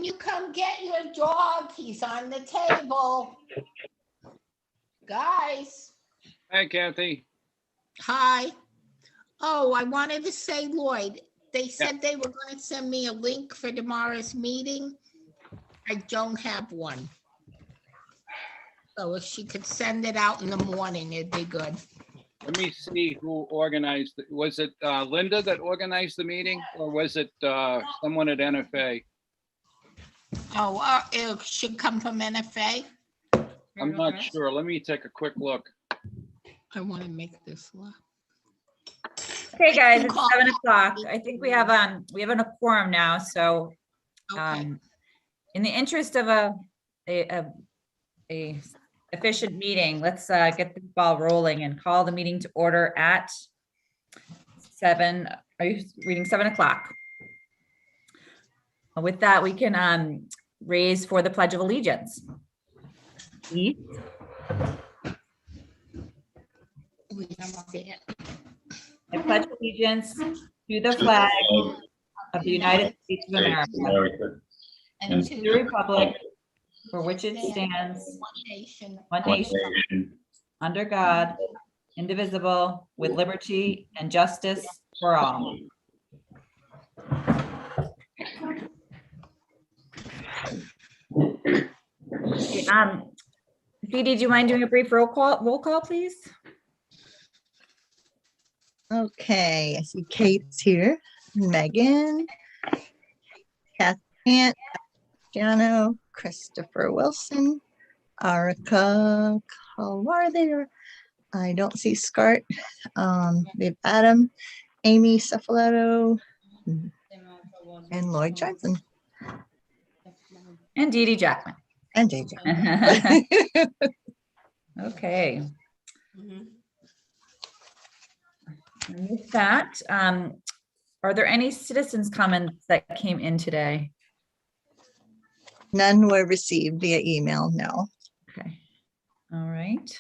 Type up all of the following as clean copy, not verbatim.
you come get your dog? He's on the table. Guys, Hi, Kathy. hi. Oh, I wanted to say, Lloyd, they said they were going to send me a link for tomorrow's meeting. I don't have one. So if she could send it out in the morning, it'd be good. Let me see who organized it. Was it Linda that organized the meeting, or was it someone at NFA? Oh, it should come from NFA. I'm not sure. Let me take a quick look. I want to make this look. Okay, guys, it's 7 o'clock. I think we have a quorum now, so Okay. in the interest of a efficient meeting, let's get the ball rolling and call the meeting to order at 7. Are you reading 7 o'clock? With that, we can raise for the Pledge of Allegiance. Please. I pledge allegiance to the flag of the United States of America and to the republic for which it stands, one nation, under God, indivisible, with liberty and justice for all. Dee Dee, do you mind doing a brief roll call, please? Okay, I see Kate's here. Megan, Kath, Jano, Christopher Wilson, Arica Kalwar there. I don't see Scart. We have Adam, Amy Cephalato, and Lloyd Johnson. And Dee Dee Jackman. And JJ. Okay. And with that, are there any citizens' comments that came in today? None were received via email, no. Okay. All right.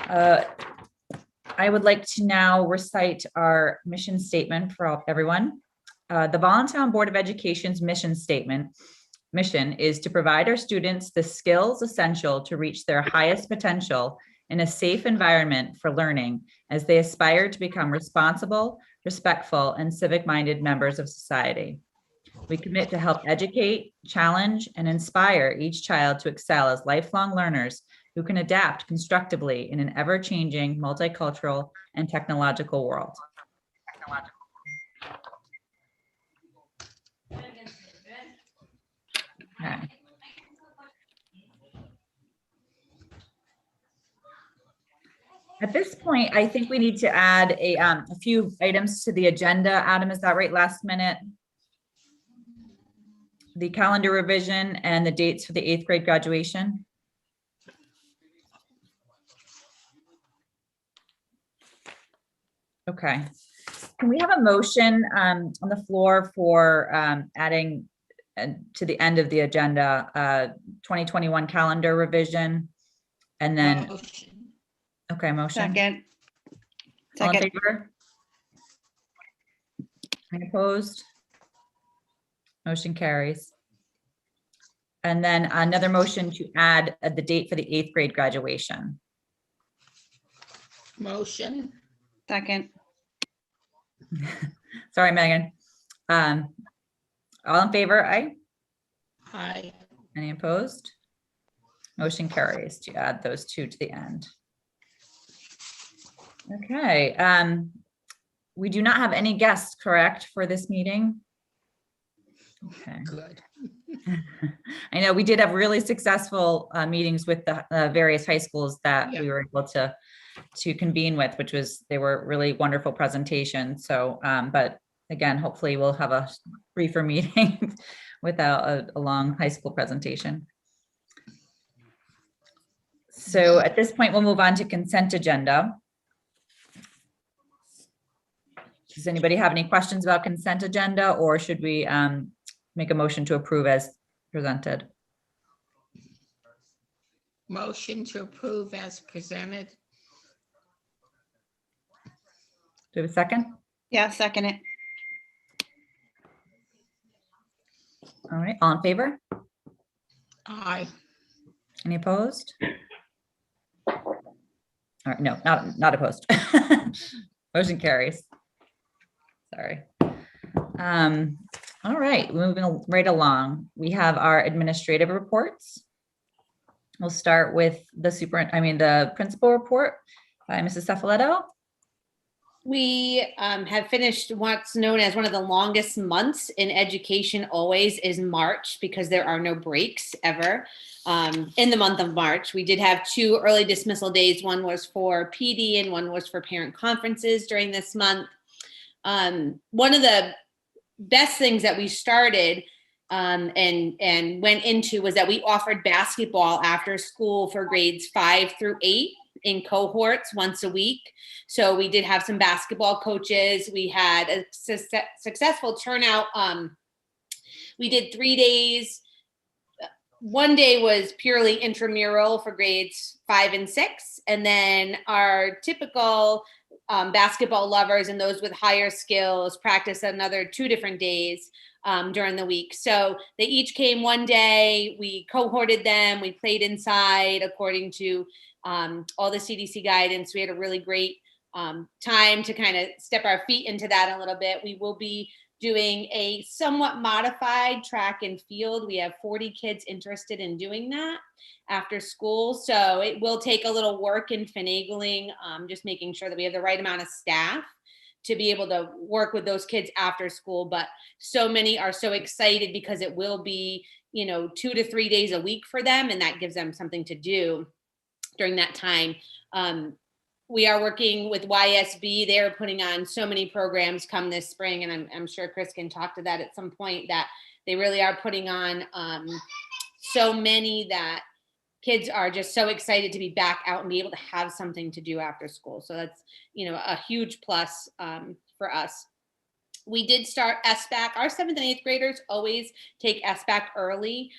I would like to now recite our mission statement for everyone. The Voluntown Board of Education's mission is to provide our students the skills essential to reach their highest potential in a safe environment for learning as they aspire to become responsible, respectful, and civic-minded members of society. We commit to help educate, challenge, and inspire each child to excel as lifelong learners who can adapt constructively in an ever-changing, multicultural, and technological world. Okay. At this point, I think we need to add a few items to the agenda. Adam, is that right? Last minute? The calendar revision and the dates for the 8th grade graduation. Okay. Can we have a motion on the floor for adding to the end of the agenda 2021 calendar revision and then okay, motion. Second. All in favor? Any opposed? Motion carries. And then another motion to add the date for the 8th grade graduation. Motion. Second. Sorry, Megan. All in favor? Aye. Aye. Any opposed? Motion carries to add those two to the end. Okay. We do not have any guests, correct, for this meeting? Okay. Good. I know we did have really successful meetings with the various high schools that we were able to convene with, they were really wonderful presentations. So, but again, hopefully we'll have a briefer meeting without a long high school presentation. So at this point, we'll move on to consent agenda. Does anybody have any questions about consent agenda, or should we make a motion to approve as presented? Motion to approve as presented. Do we have a second? Yeah, second it. All right, all in favor? Aye. Any opposed? All right, no, not opposed. Motion carries. Sorry. All right, moving right along. We have our administrative reports. We'll start with the principal report by Mrs. Cefaletto. We have finished what's known as one of the longest months in education always is March, because there are no breaks ever in the month of March. We did have 2 early dismissal days. One was for PD and one was for parent conferences during this month. One of the best things that we started and went into was that we offered basketball after school for grades 5 through 8 in cohorts once a week. So we did have some basketball coaches. We had a successful turnout. We did 3 days. One day was purely intramural for grades 5 and 6. And then our typical basketball lovers and those with higher skills practice another 2 different days during the week. So they each came one day. We cohorted them. We played inside according to all the CDC guidance. We had a really great time to kind of step our feet into that a little bit. We will be doing a somewhat modified track and field. We have 40 kids interested in doing that after school. So it will take a little work and finagling, just making sure that we have the right amount of staff to be able to work with those kids after school. But so many are so excited because it will be, 2 to 3 days a week for them. And that gives them something to do during that time. We are working with YSB. They're putting on so many programs come this spring. And I'm sure Chris can talk to that at some point, that they really are putting on so many that kids are just so excited to be back out and be able to have something to do after school. So that's, a huge plus for us. We did start SBAC. Our 7th and 8th graders always take SBAC early.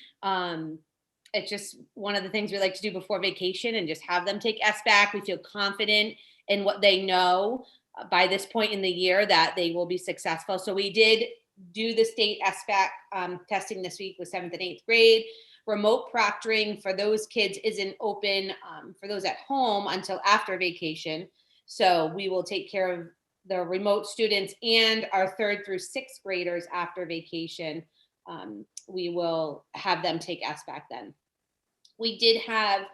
It's just one of the things we like to do before vacation and just have them take SBAC. We feel confident in what they know by this point in the year that they will be successful. So we did do the state SBAC testing this week with 7th and 8th grade. Remote proctoring for those kids isn't open for those at home until after vacation. So we will take care of the remote students and our 3rd through 6th graders after vacation. We will have them take SBAC then. We did have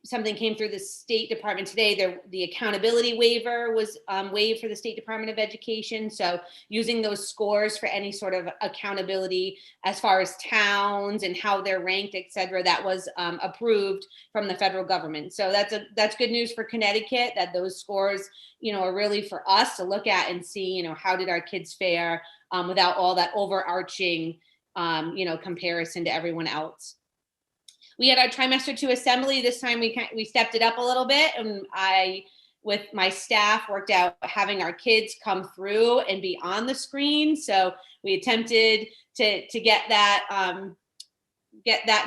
something came through the State Department today. The accountability waiver was waived for the State Department of Education. So using those scores for any sort of accountability as far as towns and how they're ranked, et cetera, that was approved from the federal government. So that's good news for Connecticut, that those scores, are really for us to look at and see, how did our kids fare without all that overarching, comparison to everyone else. We had our trimester 2 assembly. This time we stepped it up a little bit, and I, with my staff, worked out having our kids come through and be on the screen. So we attempted to get that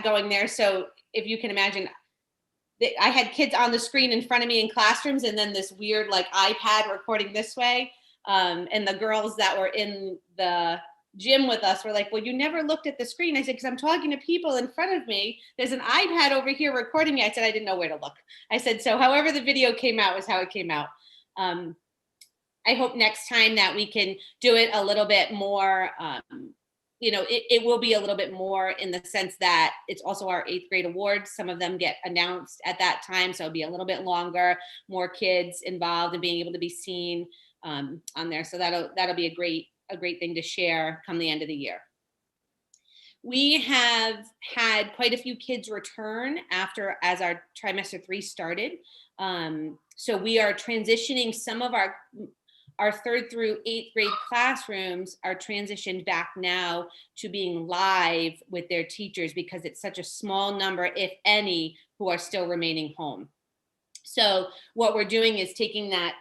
going there. So if you can imagine, I had kids on the screen in front of me in classrooms, and then this weird iPad recording this way. And the girls that were in the gym with us were like, well, you never looked at the screen. I said, because I'm talking to people in front of me. There's an iPad over here recording me. I said, I didn't know where to look. I said, so however the video came out was how it came out. I hope next time that we can do it a little bit more, it will be a little bit more in the sense that it's also our 8th grade awards. Some of them get announced at that time. So it'll be a little bit longer, more kids involved and being able to be seen on there. So that'll be a great thing to share come the end of the year. We have had quite a few kids return as our trimester 3 started. So we are transitioning some of our 3rd through 8th grade classrooms are transitioned back now to being live with their teachers because it's such a small number, if any, who are still remaining home. So what we're doing is taking that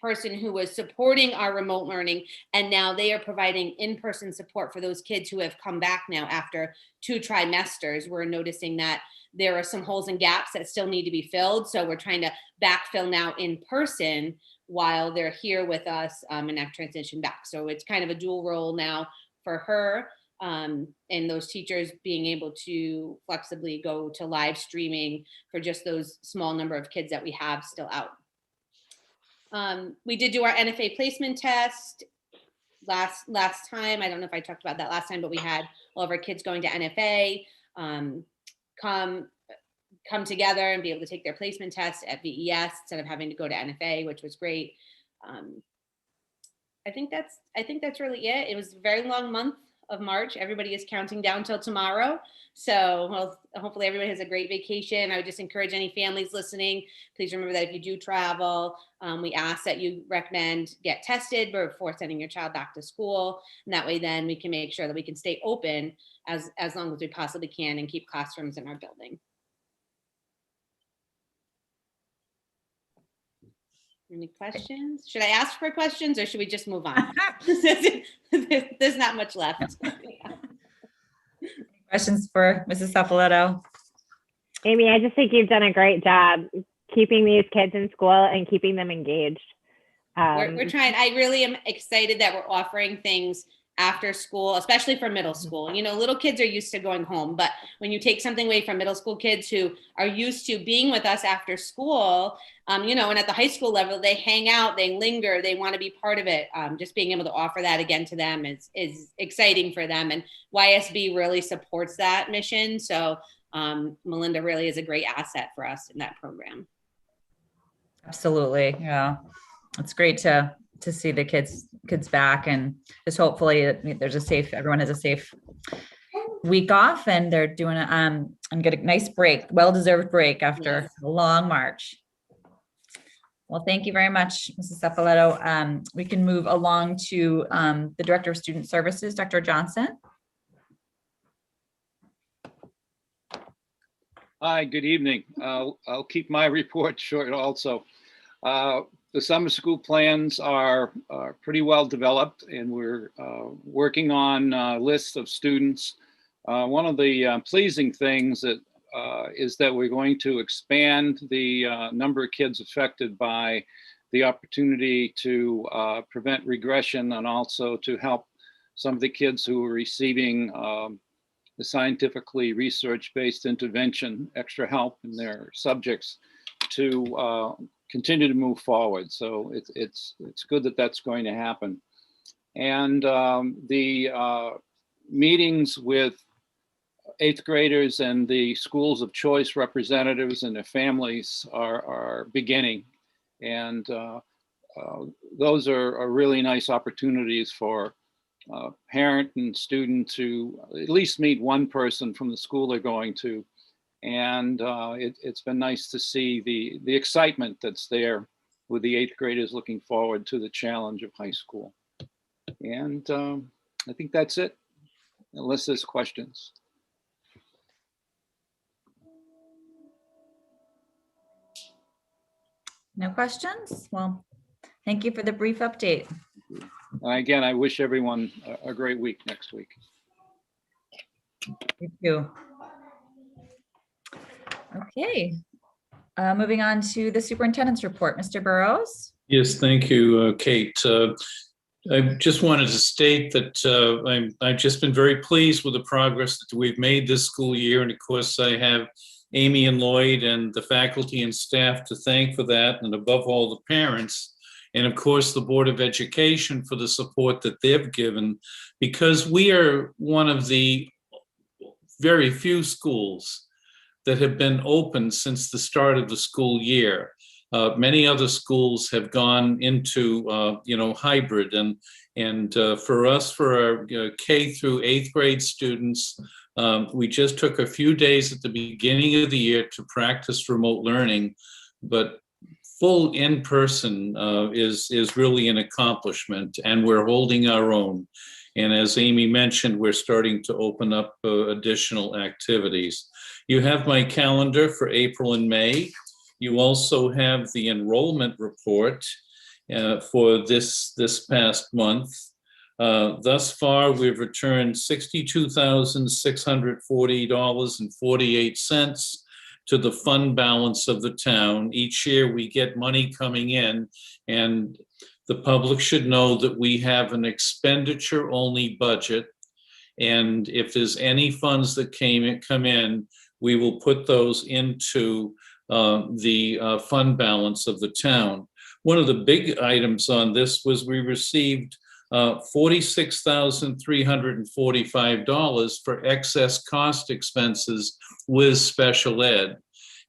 person who was supporting our remote learning, and now they are providing in-person support for those kids who have come back now after 2 trimesters. We're noticing that there are some holes and gaps that still need to be filled. So we're trying to backfill now in person while they're here with us and have transitioned back. So it's kind of a dual role now for her. and those teachers being able to flexibly go to live streaming for just those small number of kids that we have still out. We did do our NFA placement test last time. I don't know if I talked about that last time, but we had all of our kids going to NFA come together and be able to take their placement test at VES instead of having to go to NFA, which was great. I think that's really it. It was a very long month of March. Everybody is counting down till tomorrow. So hopefully everybody has a great vacation. I would just encourage any families listening, please remember that if you do travel, we ask that you recommend get tested before sending your child back to school. And that way then we can make sure that we can stay open as long as we possibly can and keep classrooms in our building. Any questions? Should I ask for questions or should we just move on? There's not much left. Questions for Mrs. Sapoletto? Amy, I just think you've done a great job keeping these kids in school and keeping them engaged. We're trying. I really am excited that we're offering things after school, especially for middle school. You know, little kids are used to going home, but when you take something away from middle school kids who are used to being with us after school, you know, and at the high school level, they hang out, they linger, they want to be part of it. Just being able to offer that again to them is exciting for them. And YSB really supports that mission. So Melinda really is a great asset for us in that program. Absolutely. Yeah. It's great to see the kids back, and just hopefully everyone has a safe week off and they're doing and get a nice break, well-deserved break after a long March. Well, thank you very much, Mrs. Sapoletto. We can move along to the Director of Student Services, Dr. Johnson. Hi, good evening. I'll keep my report short also. The summer school plans are pretty well developed, and we're working on lists of students. One of the pleasing things is that we're going to expand the number of kids affected by the opportunity to prevent regression, and also to help some of the kids who are receiving the scientifically research-based intervention, extra help in their subjects, to continue to move forward. So it's good that that's going to happen. And the meetings with 8th graders and the schools of choice representatives and their families are beginning. And those are really nice opportunities for parent and student to at least meet one person from the school they're going to. And it's been nice to see the excitement that's there with the 8th graders looking forward to the challenge of high school. And I think that's it, unless there's questions. No questions? Well, thank you for the brief update. Again, I wish everyone a great week next week. You too. Okay, moving on to the superintendent's report. Mr. Burrows? Yes, thank you, Kate. I just wanted to state that I've just been very pleased with the progress that we've made this school year. And of course, I have Amy and Lloyd and the faculty and staff to thank for that, and above all, the parents. And of course, the Board of Education for the support that they've given, because we are one of the very few schools that have been open since the start of the school year. Many other schools have gone into, hybrid, and for us, for our K through 8th grade students, we just took a few days at the beginning of the year to practice remote learning, but full in-person is really an accomplishment, and we're holding our own. And as Amy mentioned, we're starting to open up additional activities. You have my calendar for April and May. You also have the enrollment report for this past month. Thus far, we've returned $62,640.48 to the fund balance of the town. Each year we get money coming in, and the public should know that we have an expenditure-only budget. And if there's any funds that come in, we will put those into the fund balance of the town. One of the big items on this was we received $46,345 for excess cost expenses with special ed.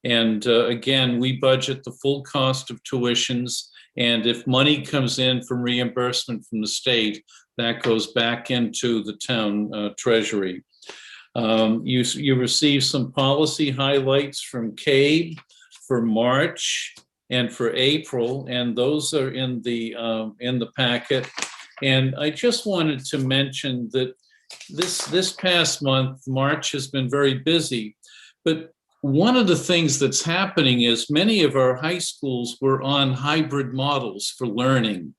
And again, we budget the full cost of tuitions. And if money comes in from reimbursement from the state, that goes back into the town treasury. You receive some policy highlights from CABE for March and for April, and those are in the packet. And I just wanted to mention that this past month, March has been very busy, but one of the things that's happening is many of our high schools were on hybrid models for learning.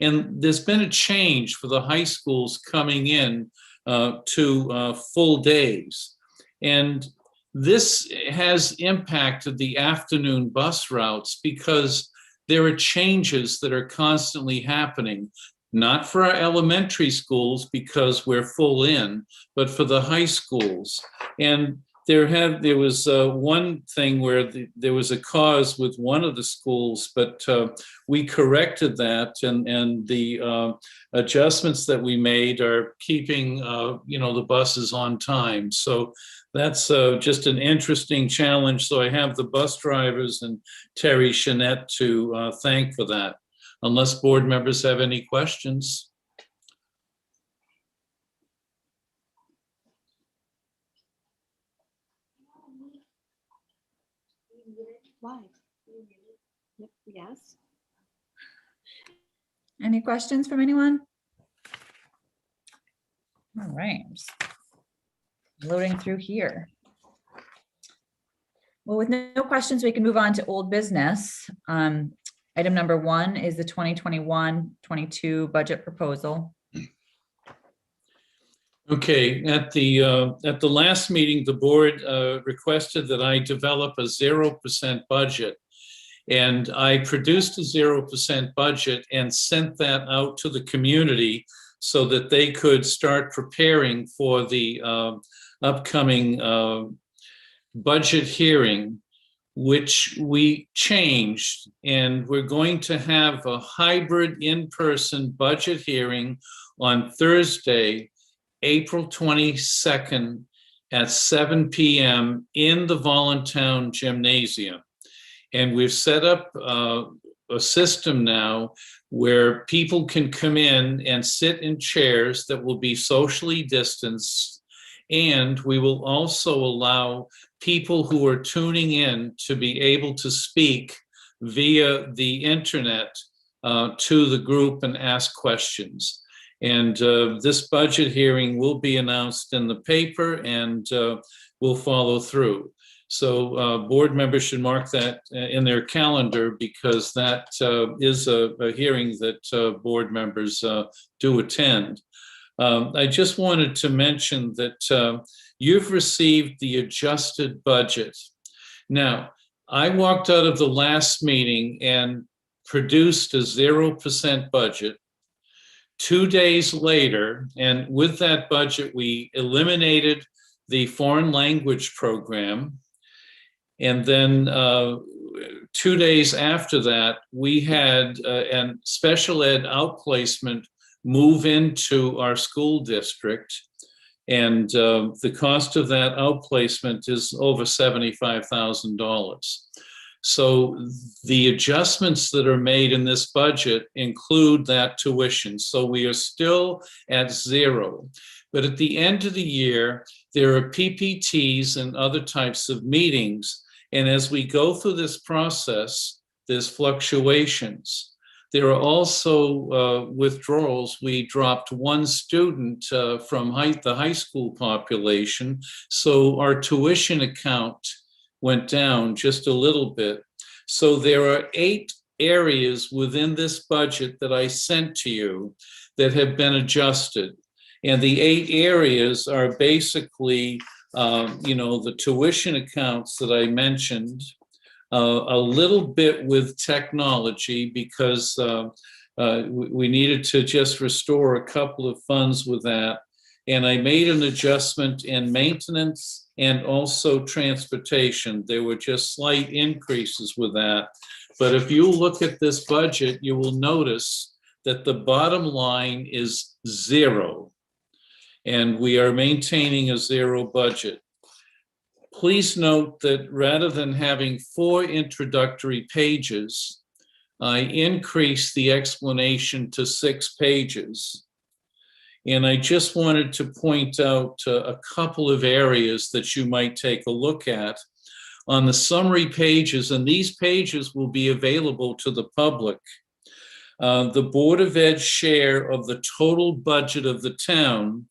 And there's been a change for the high schools coming in to full days. And this has impacted the afternoon bus routes because there are changes that are constantly happening, not for our elementary schools because we're full in, but for the high schools. And there was one thing where there was a cause with one of the schools, but we corrected that, and the adjustments that we made are keeping the buses on time. So that's just an interesting challenge. So I have the bus drivers and Terry Chanette to thank for that. Unless board members have any questions. Why? Yes. Any questions from anyone? All right, I'm just loading through here. Well, with no questions, we can move on to old business. Item number 1 is the 2021-22 budget proposal. Okay, at the last meeting, the board requested that I develop a 0% budget. And I produced a 0% budget and sent that out to the community so that they could start preparing for the upcoming budget hearing, which we changed. And we're going to have a hybrid in-person budget hearing on Thursday, April 22nd at 7 p.m. in the Voluntown gymnasium. And we've set up a system now where people can come in and sit in chairs that will be socially distanced. And we will also allow people who are tuning in to be able to speak via the internet to the group and ask questions. And this budget hearing will be announced in the paper and will follow through. So board members should mark that in their calendar because that is a hearing that board members do attend. I just wanted to mention that you've received the adjusted budget. Now, I walked out of the last meeting and produced a 0% budget. 2 days later, and with that budget, we eliminated the foreign language program. And then 2 days after that, we had a special ed outplacement move into our school district. And the cost of that outplacement is over $75,000. So the adjustments that are made in this budget include that tuition. So we are still at 0. But at the end of the year, there are PPTs and other types of meetings. And as we go through this process, there's fluctuations. There are also withdrawals. We dropped 1 student from the high school population. So our tuition account went down just a little bit. So there are 8 areas within this budget that I sent to you that have been adjusted. And the 8 areas are basically, the tuition accounts that I mentioned, a little bit with technology because we needed to just restore a couple of funds with that. And I made an adjustment in maintenance and also transportation. There were just slight increases with that. But if you look at this budget, you will notice that the bottom line is zero. And we are maintaining a zero budget. Please note that rather than having 4 introductory pages, I increased the explanation to 6 pages. And I just wanted to point out a couple of areas that you might take a look at on the summary pages, and these pages will be available to the public. The Board of Ed's share of the total budget of the town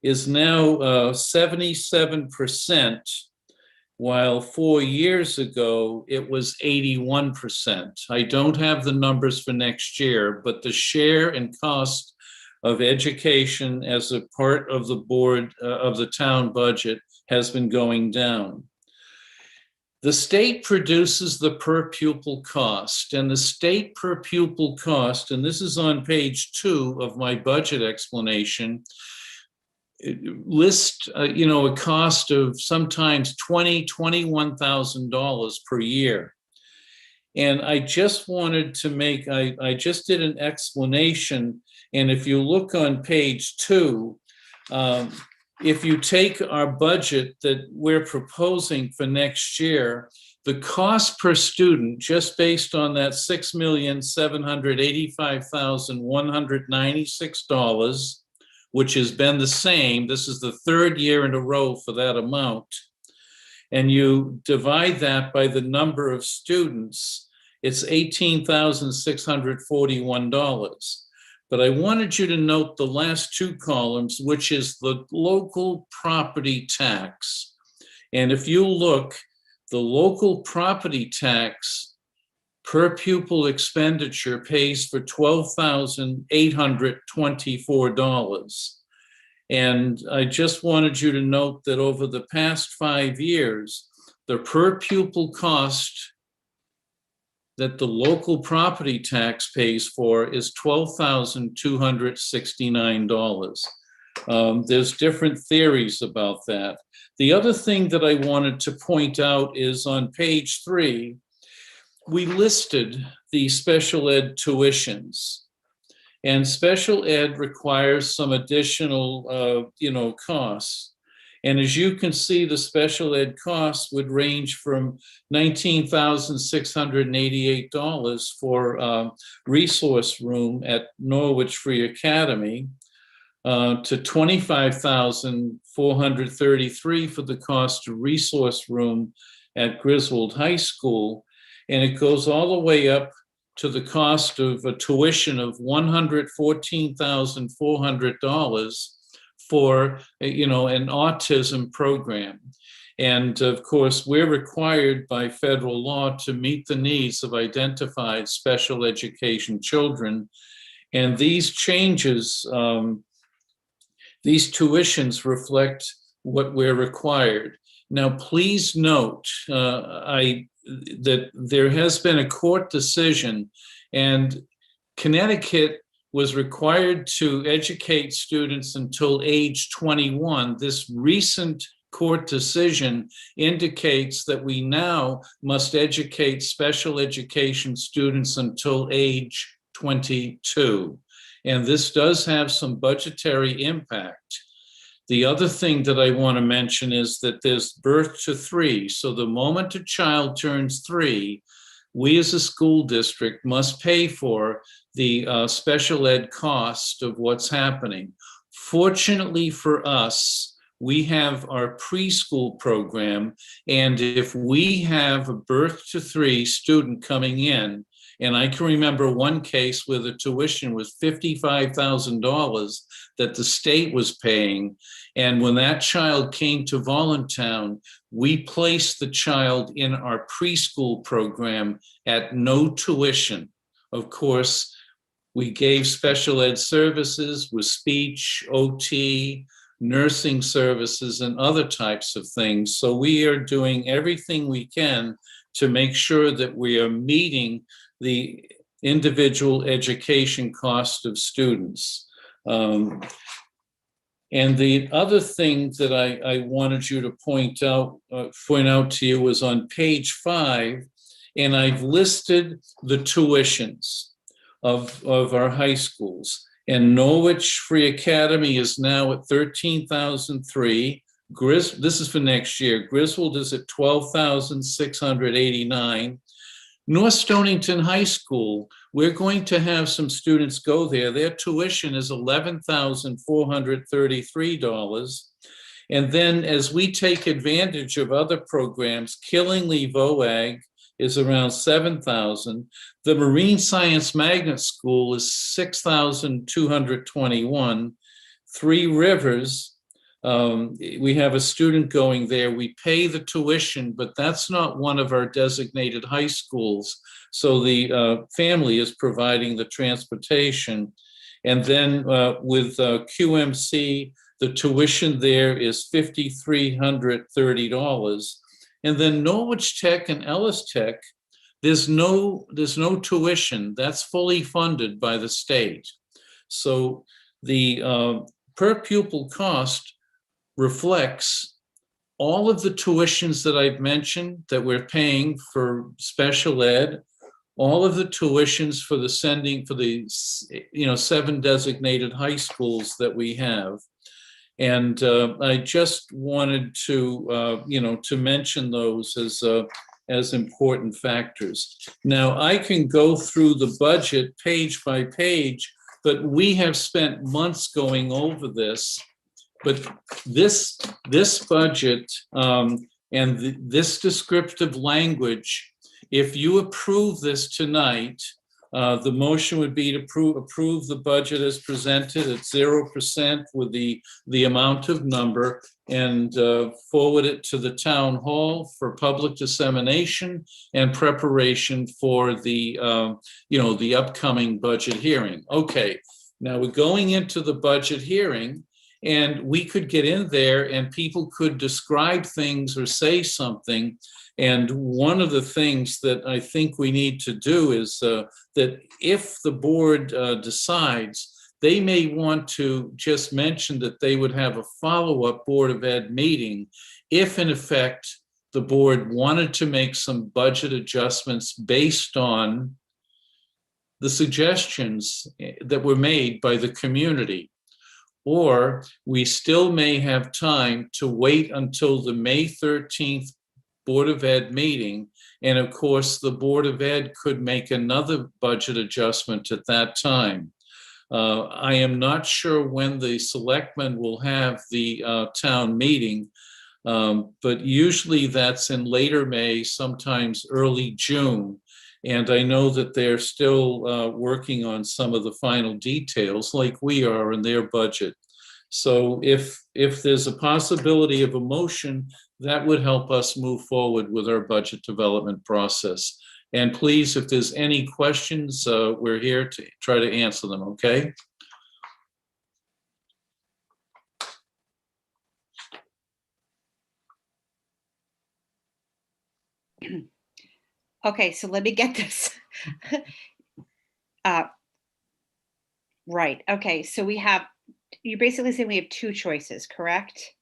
is now 77%, while 4 years ago it was 81%. I don't have the numbers for next year, but the share and cost of education as a part of the board of the town budget has been going down. The state produces the per pupil cost, and the state per pupil cost, and this is on page 2 of my budget explanation, list a cost of sometimes $21,000 per year. And I just wanted to make, I just did an explanation. And if you look on page 2, if you take our budget that we're proposing for next year, the cost per student, just based on that $6,785,196, which has been the same, this is the 3rd year in a row for that amount, and you divide that by the number of students, it's $18,641. But I wanted you to note the last 2 columns, which is the local property tax. And if you look, the local property tax per pupil expenditure pays for $12,824. And I just wanted you to note that over the past 5 years, the per pupil cost that the local property tax pays for is $12,269. There's different theories about that. The other thing that I wanted to point out is on page 3, we listed the special ed tuitions. And special ed requires some additional, costs. And as you can see, the special ed costs would range from $19,688 for resource room at Norwich Free Academy to $25,433 for the cost of resource room at Griswold High School. And it goes all the way up to the cost of a tuition of $114,400 for, an autism program. And of course, we're required by federal law to meet the needs of identified special education children. And these changes, these tuitions reflect what we're required. Now, please note that there has been a court decision, and Connecticut was required to educate students until age 21. This recent court decision indicates that we now must educate special education students until age 22. And this does have some budgetary impact. The other thing that I want to mention is that there's birth to 3. So the moment a child turns 3, we as a school district must pay for the special ed cost of what's happening. Fortunately for us, we have our preschool program, and if we have a birth to 3 student coming in, and I can remember one case where the tuition was $55,000 that the state was paying, and when that child came to Voluntown, we placed the child in our preschool program at no tuition. Of course, we gave special ed services with speech, OT, nursing services, and other types of things. So we are doing everything we can to make sure that we are meeting the individual education cost of students. And the other thing that I wanted you to point out to you was on page 5, and I've listed the tuitions of our high schools. And Norwich Free Academy is now at $13,003. This is for next year. Griswold is at $12,689. North Stonington High School, we're going to have some students go there. Their tuition is $11,433. And then as we take advantage of other programs, Killingly VOAG is around $7,000. The Marine Science Magnet School is $6,221. Three Rivers, we have a student going there. We pay the tuition, but that's not one of our designated high schools. So the family is providing the transportation. And then with QMC, the tuition there is $5,330. And then Norwich Tech and Ellis Tech, there's no tuition. That's fully funded by the state. So the per pupil cost reflects all of the tuitions that I've mentioned that we're paying for special ed, all of the tuitions for the 7 designated high schools that we have. And I just wanted to, to mention those as important factors. Now, I can go through the budget page by page, but we have spent months going over this. But this budget and this descriptive language, if you approve this tonight, the motion would be to approve the budget as presented at 0% with the amount of number, and forward it to the town hall for public dissemination and preparation for the the upcoming budget hearing. Okay, now we're going into the budget hearing, and we could get in there and people could describe things or say something. And one of the things that I think we need to do is that if the board decides, they may want to just mention that they would have a follow-up Board of Ed meeting if, in effect, the board wanted to make some budget adjustments based on the suggestions that were made by the community. Or we still may have time to wait until the May 13th Board of Ed meeting. And of course, the Board of Ed could make another budget adjustment at that time. I am not sure when the selectmen will have the town meeting, but usually that's in later May, sometimes early June. And I know that they're still working on some of the final details like we are in their budget. So if there's a possibility of a motion, that would help us move forward with our budget development process. And please, if there's any questions, we're here to try to answer them, okay? Okay, so let me get this. Right, okay, so you're basically saying we have two choices, correct?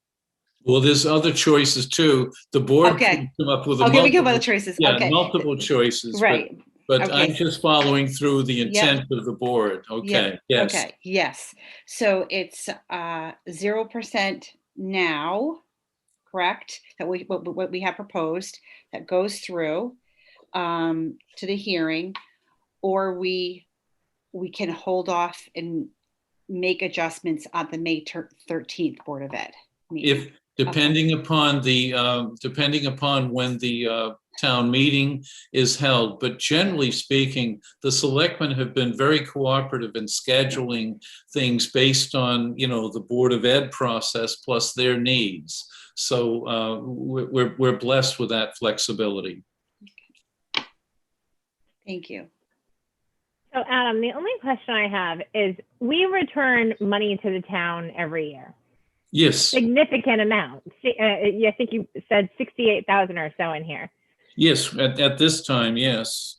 Well, there's other choices too. The board can come up with we come up with choices. Yeah, okay. multiple choices. Right. But Okay. I'm just following through the intent of the board. Okay, yes. Okay, yes. So it's 0% now, correct? That what we have proposed that goes through to the hearing, or we can hold off and make adjustments on the May 13th Board of Ed meeting. Depending upon when the town meeting is held, but generally speaking, the selectmen have been very cooperative in scheduling things based on the Board of Ed process plus their needs. So we're blessed with that flexibility. Thank you. So Adam, the only question I have is, we return money to the town every year. Yes. Significant amount. I think you said 68,000 or so in here. Yes, at this time, yes.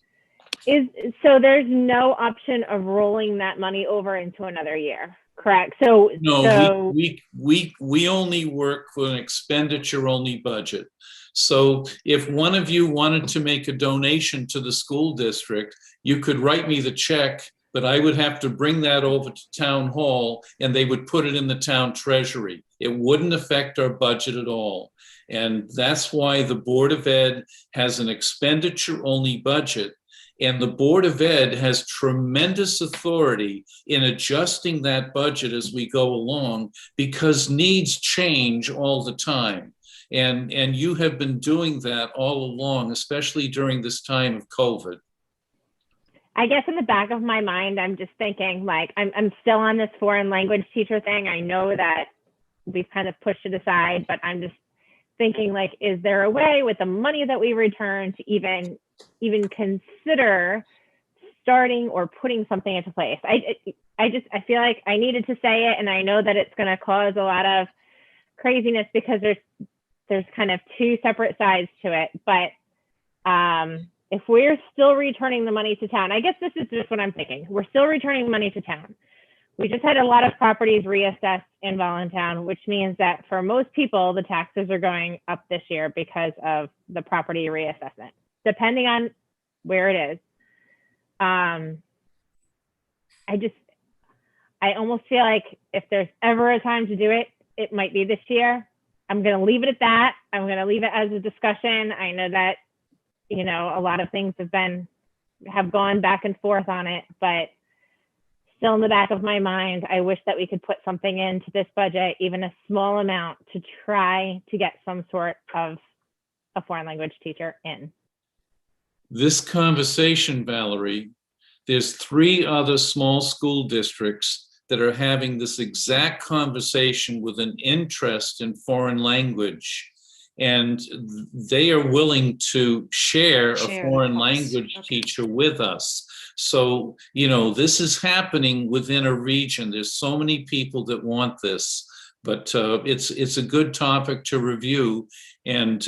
So there's no option of rolling that money over into another year, correct? So, No, we only work with an expenditure-only budget. So if one of you wanted to make a donation to the school district, you could write me the check, but I would have to bring that over to town hall and they would put it in the town treasury. It wouldn't affect our budget at all. And that's why the Board of Ed has an expenditure-only budget. And the Board of Ed has tremendous authority in adjusting that budget as we go along because needs change all the time. And you have been doing that all along, especially during this time of COVID. I guess in the back of my mind, I'm just thinking like, I'm still on this foreign language teacher thing. I know that we've kind of pushed it aside, but I'm just thinking like, is there a way with the money that we return to even consider starting or putting something into place? I feel like I needed to say it, and I know that it's going to cause a lot of craziness because there's kind of two separate sides to it. But if we're still returning the money to town, I guess this is just what I'm thinking. We're still returning money to town. We just had a lot of properties reassessed in Voluntown, which means that for most people, the taxes are going up this year because of the property reassessment, depending on where it is. I almost feel like if there's ever a time to do it, it might be this year. I'm going to leave it at that. I'm going to leave it as a discussion. I know that, you know, a lot of things have gone back and forth on it, but still in the back of my mind, I wish that we could put something into this budget, even a small amount, to try to get some sort of a foreign language teacher in. This conversation, Valerie, there's 3 other small school districts that are having this exact conversation with an interest in foreign language. And they are willing to share a foreign language teacher with us. So, you know, this is happening within a region. There's so many people that want this, but it's a good topic to review. And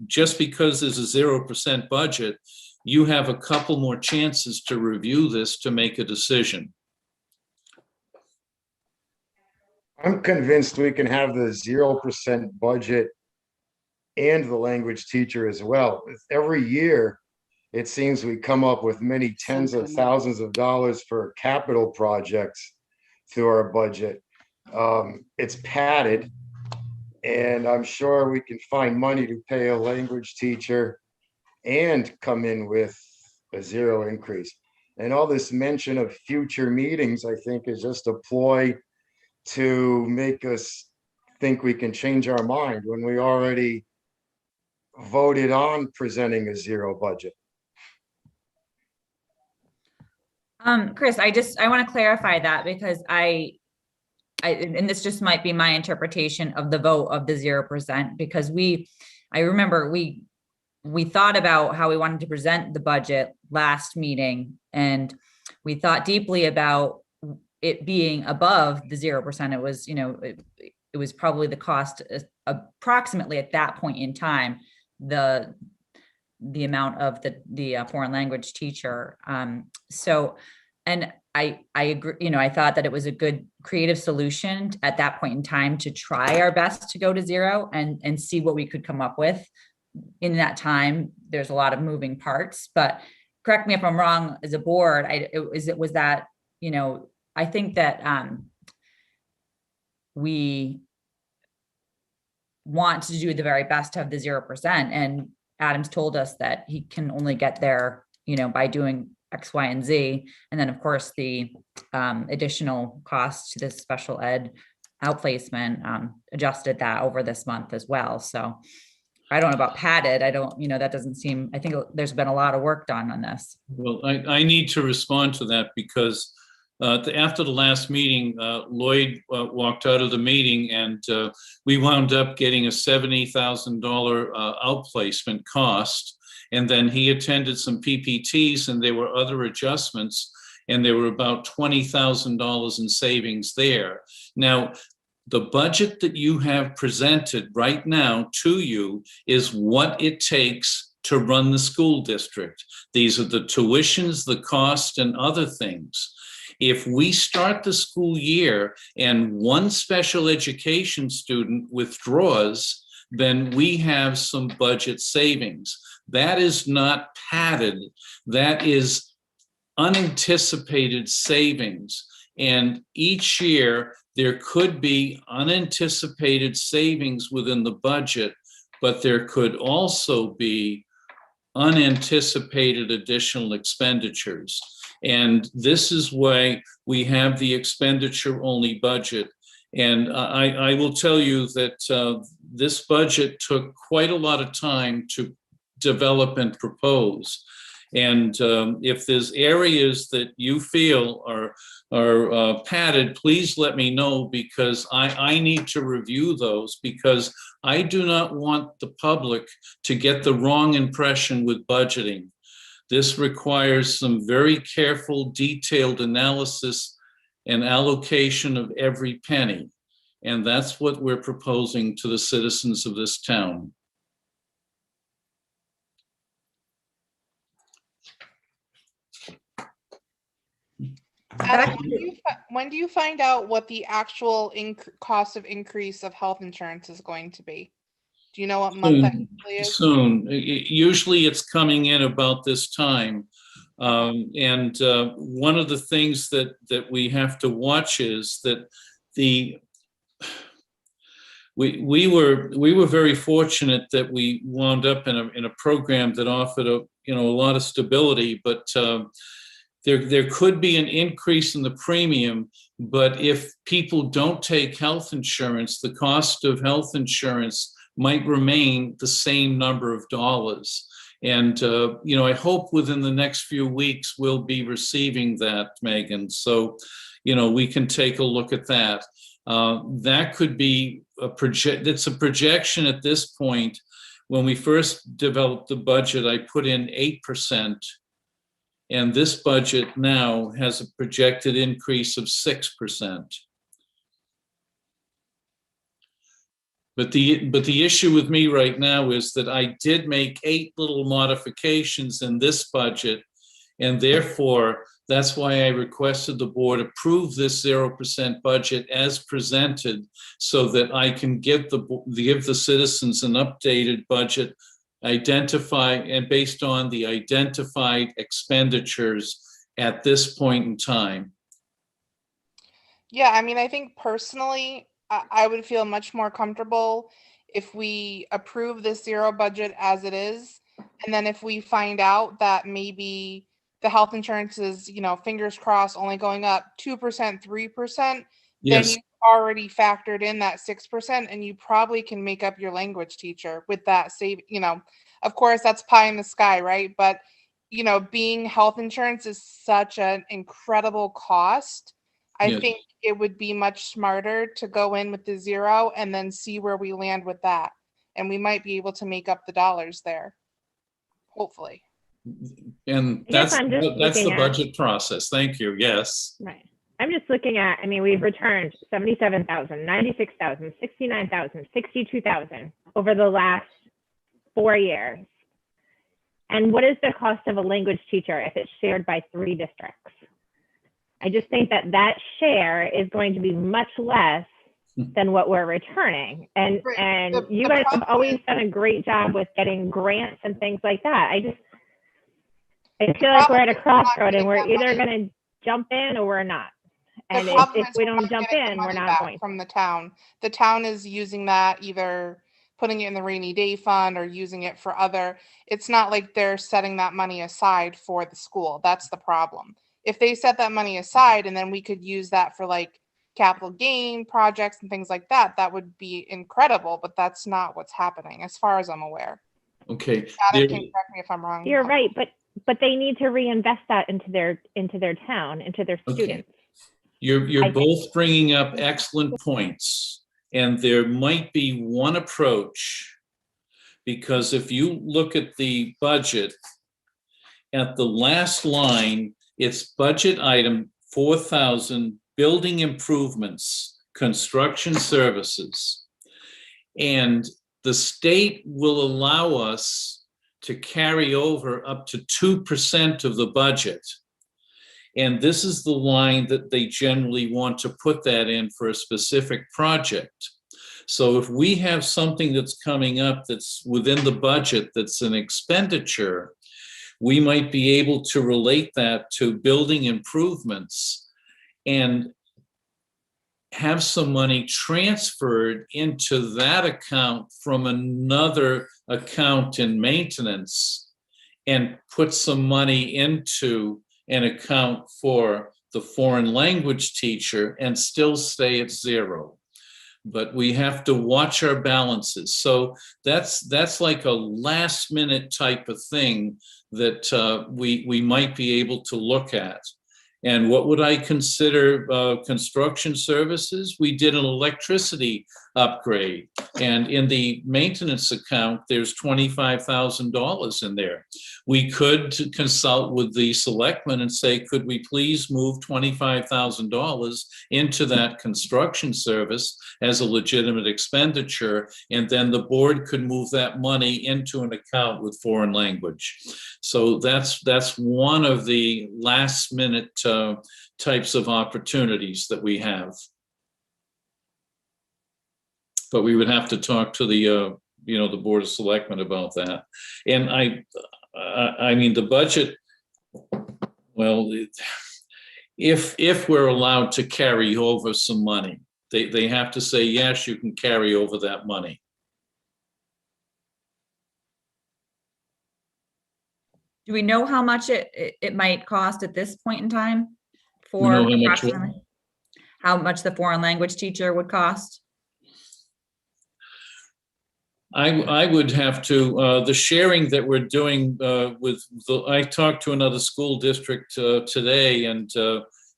just because there's a 0% budget, you have a couple more chances to review this to make a decision. I'm convinced we can have the 0% budget and the language teacher as well. Every year, it seems we come up with many tens of thousands of dollars for capital projects through our budget. It's padded, and I'm sure we can find money to pay a language teacher and come in with a 0 increase. And all this mention of future meetings, I think, is just a ploy to make us think we can change our mind when we already voted on presenting a 0 budget. Chris, I want to clarify that because and this just might be my interpretation of the vote of the 0%, because I remember we thought about how we wanted to present the budget last meeting, and we thought deeply about it being above the 0%. It was, you know, it was probably the cost approximately at that point in time, the amount of the foreign language teacher. So, and I agree, you know, I thought that it was a good creative solution at that point in time to try our best to go to 0 and see what we could come up with. In that time, there's a lot of moving parts, but correct me if I'm wrong, as a board, was that, you know, I think that we want to do the very best to have the 0%. And Adam's told us that he can only get there, you know, by doing X, Y, and Z. And then of course the additional cost to this special ed outplacement adjusted that over this month as well. So I don't know about padded. I don't, you know, that doesn't seem, I think there's been a lot of work done on this. Well, I need to respond to that because after the last meeting, Lloyd walked out of the meeting and we wound up getting a $70,000 outplacement cost. And then he attended some PPTs and there were other adjustments and there were about $20,000 in savings there. Now, the budget that you have presented right now to you is what it takes to run the school district. These are the tuitions, the cost, and other things. If we start the school year and one special education student withdraws, then we have some budget savings. That is not padded. That is unanticipated savings. And each year there could be unanticipated savings within the budget, but there could also be unanticipated additional expenditures. And this is why we have the expenditure only budget. And I will tell you that this budget took quite a lot of time to develop and propose. And if there's areas that you feel are padded, please let me know, because I need to review those, because I do not want the public to get the wrong impression with budgeting. This requires some very careful, detailed analysis and allocation of every penny. And that's what we're proposing to the citizens of this town. Back- When do you find out what the actual cost of increase of health insurance is going to be? Do you know what month that usually is? Soon. Usually it's coming in about this time. And one of the things that we have to watch is that we were very fortunate that we wound up in a program that offered a lot of stability, but there could be an increase in the premium. But if people don't take health insurance, the cost of health insurance might remain the same number of dollars. And, I hope within the next few weeks we'll be receiving that, Megan. So, we can take a look at that. That could be it's a projection at this point. When we first developed the budget, I put in 8%. And this budget now has a projected increase of 6%. But the issue with me right now is that I did make 8 little modifications in this budget, and therefore that's why I requested the board approve this 0% budget as presented, so that I can give the citizens an updated budget, identify, and based on the identified expenditures at this point in time. Yeah, I mean, I think personally, I would feel much more comfortable if we approve this zero budget as it is. And then if we find out that maybe the health insurance is, fingers crossed, only going up 2%, 3%, then Yes. you already factored in that 6%, and you probably can make up your language teacher with that save, of course that's pie in the sky, right? But, being health insurance is such an incredible cost. I Yes. think it would be much smarter to go in with the 0 and then see where we land with that. And we might be able to make up the dollars there. Hopefully. And I guess that's I'm just the looking at- budget process. Thank you. Yes. Right. I'm just looking at, we've returned 77,000, 96,000, 69,000, 62,000 over the last 4 years. And what is the cost of a language teacher if it's shared by 3 districts? I just think that share is going to be much less than what we're returning. And Right. and The- you the guys have problem always is- done a great job with getting grants and things like that. I feel like we're at a problem is we're not crossroad and getting we're that either money. going to jump in or we're not. The And problem if is we we're don't not jump getting the in, we're money not back going to. from the town. The town is using that, either putting it in the rainy day fund or using it for other. It's not like they're setting that money aside for the school. That's the problem. If they set that money aside and then we could use that for like capital gain projects and things like that, that would be incredible. But that's not what's happening, as far as I'm aware. Okay. Adam can correct me if I'm wrong. You're right, but they need to reinvest that into their town, into their Okay. students. You're I think- both bringing up excellent points, and there might be one approach, because if you look at the budget, at the last line, it's budget item 4,000, building improvements, construction services. And the state will allow us to carry over up to 2% of the budget. And this is the line that they generally want to put that in for a specific project. So if we have something that's coming up that's within the budget, that's an expenditure, we might be able to relate that to building improvements and have some money transferred into that account from another account in maintenance and put some money into an account for the foreign language teacher and still stay at zero. But we have to watch our balances. So that's like a last minute type of thing that we might be able to look at. And what would I consider construction services? We did an electricity upgrade. And in the maintenance account, there's $25,000 in there. We could consult with the selectmen and say, could we please move $25,000 into that construction service as a legitimate expenditure? And then the board could move that money into an account with foreign language. So that's one of the last minute types of opportunities that we have. But we would have to talk to the the Board of Selectmen about that. And I mean, the budget, well, if we're allowed to carry over some money, they have to say, yes, you can carry over that money. Do we know how much it might cost at this point in time? We For know how much what? approximately how much the foreign language teacher would cost? I would have to, the sharing that we're doing I talked to another school district today, and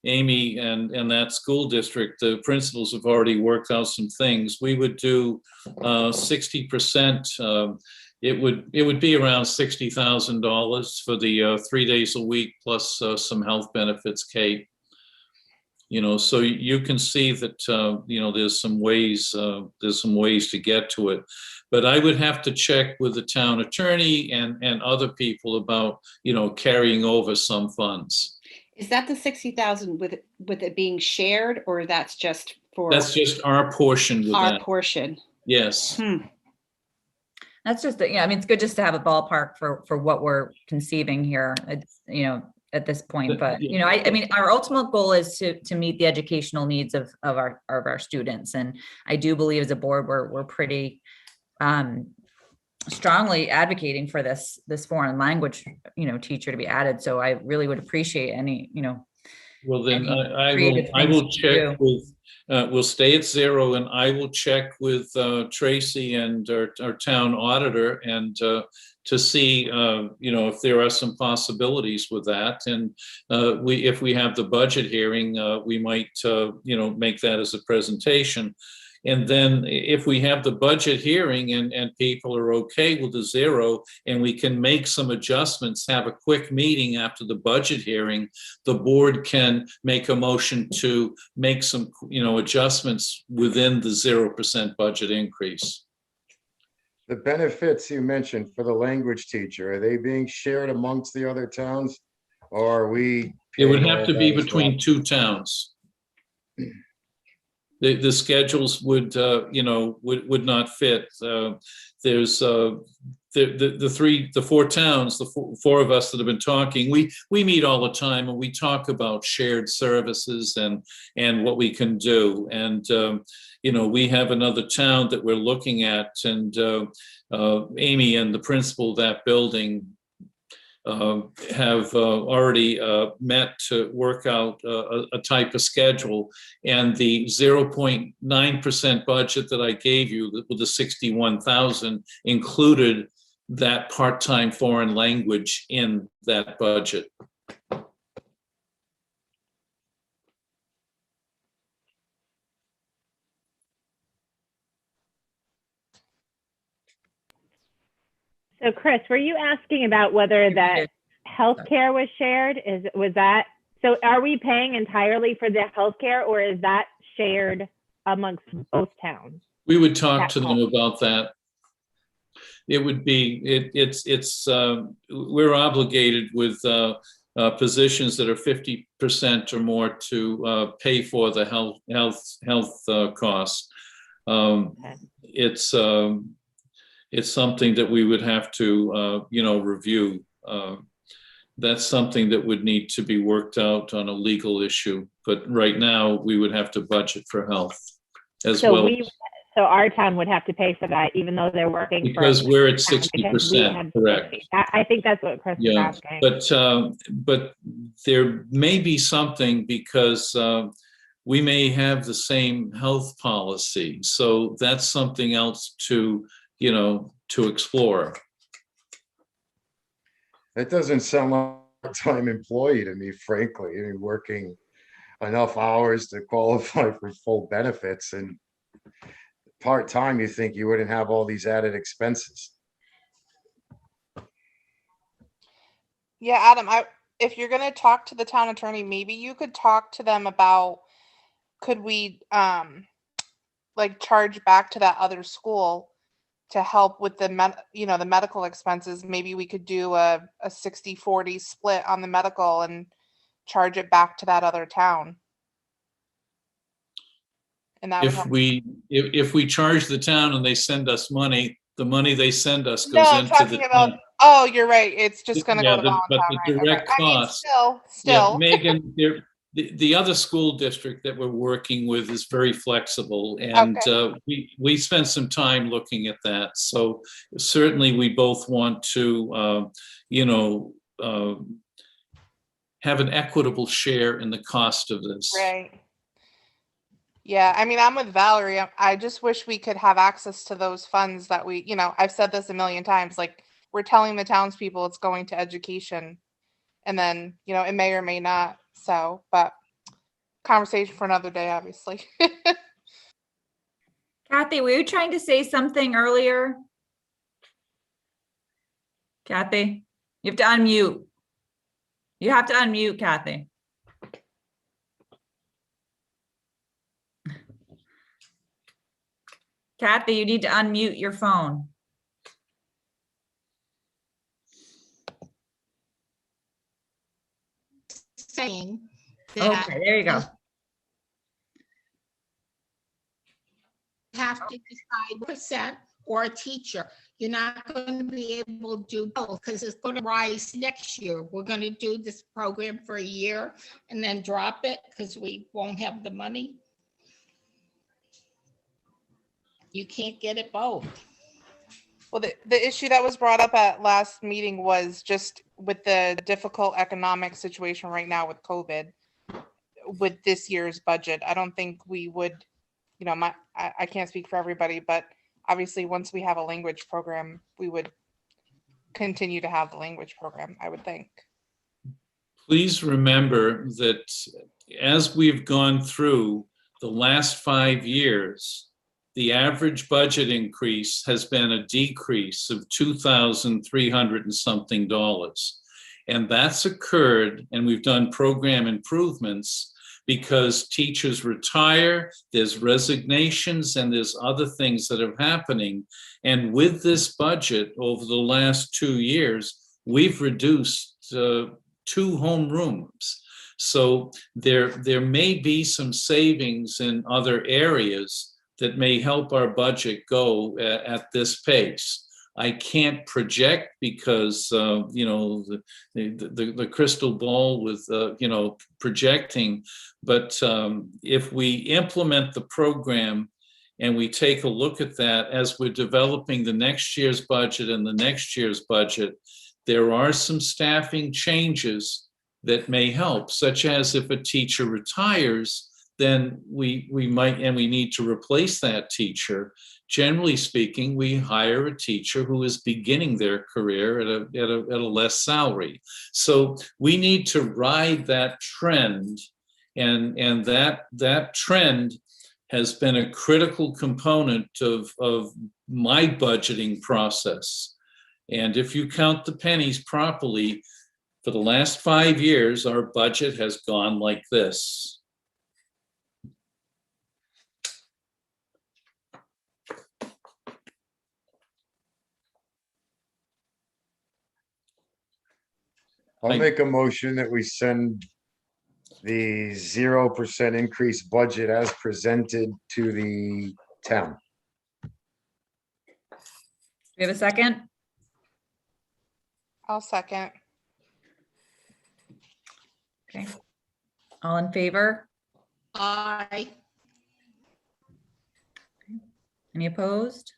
Amy and that school district, the principals have already worked out some things. We would do 60%. It would be around $60,000 for the 3 days a week plus some health benefits, Kate. So you can see that there's some ways to get to it. But I would have to check with the town attorney and other people about carrying over some funds. Is that the 60,000 with it being shared, or that's just for? That's just our portion with our that. portion. Yes. That's just, I mean, it's good just to have a ballpark for what we're conceiving here. It's, at this point, but I mean, our ultimate goal is to meet the educational needs of our students, and I do believe as a board we're pretty strongly advocating for this foreign language teacher to be added. So I really would appreciate any Well, then any I will check with. We'll stay at zero, and I will check with Tracy and our town auditor and to see, if there are some possibilities with that. And if we have the budget hearing, we might, make that as a presentation. And then if we have the budget hearing and people are okay with the zero and we can make some adjustments, have a quick meeting after the budget hearing, the board can make a motion to make some, adjustments within the 0% budget increase. The benefits you mentioned for the language teacher, are they being shared amongst the other towns? Or are we? It would have to be between two towns. The schedules would not fit. There's the four towns, the four of us that have been talking. We meet all the time and we talk about shared services and what we can do. And we have another town that we're looking at, and Amy and the principal of that building have already met to work out a type of schedule, and the 0.9% budget that I gave you with the 61,000 included that part-time foreign language in that budget. So Chris, were you asking about whether that healthcare was shared? So are we paying entirely for the healthcare, or is that shared amongst both towns? We would talk to them about that. It would be, we're obligated with positions that are 50% or more to pay for the health costs. It's something that we would have to, review. That's something that would need to be worked out on a legal issue. But right now, we would have to budget for health as So well. So our town would have to pay for that, even though they're working for. Because we're at town, because we 60%, had correct. 50. I think that's what Chris is Yeah, asking. but there may be something because we may have the same health policy. So that's something else to explore. That doesn't sound like a part-time employee to me, frankly. I mean, working enough hours to qualify for full benefits, and part-time, you think you wouldn't have all these added expenses. Yeah, Adam, if you're gonna talk to the town attorney, maybe you could talk to them about, could we like charge back to that other school to help with the the medical expenses? Maybe we could do a 60-40 split on the medical and charge it back to that other town. And that would help. If we charge the town and they send us money, the money they send us goes No, I'm into the talking about, town. oh, you're right. It's just gonna Yeah, go to but Voluntown, the right? direct Okay. I mean, cost. still. Yeah, Megan, the other school district that we're working with is very flexible, and we spent some time looking at that. So certainly we both want to, have an equitable share in the cost of this. Right. Yeah, I mean, I'm with Valerie. I just wish we could have access to those funds that we, I've said this a million times, like we're telling the townspeople it's going to education, and then, it may or may not. So, but conversation for another day, obviously. Kathy, were you trying to say something earlier? Kathy, you have to unmute. You have to unmute, Kathy. Kathy, you need to unmute your phone. Saying that. Okay, there you go. Have to decide percent or a teacher. You're not going to be able to do both because it's going to rise next year. We're going to do this program for a year and then drop it because we won't have the money. You can't get it both. Well, the issue that was brought up at last meeting was just with the difficult economic situation right now with COVID, with this year's budget. I don't think we would, I can't speak for everybody, but obviously once we have a language program, we would continue to have the language program, I would think. Please remember that as we've gone through the last 5 years, the average budget increase has been a decrease of $2,300 and something. And that's occurred, and we've done program improvements because teachers retire, there's resignations, and there's other things that are happening. And with this budget over the last 2 years, we've reduced 2 homerooms. So there may be some savings in other areas that may help our budget go at this pace. I can't project because the crystal ball with projecting, but if we implement the program and we take a look at that as we're developing the next year's budget and the next year's budget, there are some staffing changes that may help, such as if a teacher retires, then we might, and we need to replace that teacher. Generally speaking, we hire a teacher who is beginning their career at a less salary. So we need to ride that trend, and that trend has been a critical component of my budgeting process. And if you count the pennies properly, for the last 5 years, our budget has gone like this. I'll make a motion that we send the 0% increase budget as presented to the town. We have a second? I'll second. Okay. All in favor? Aye. Any opposed?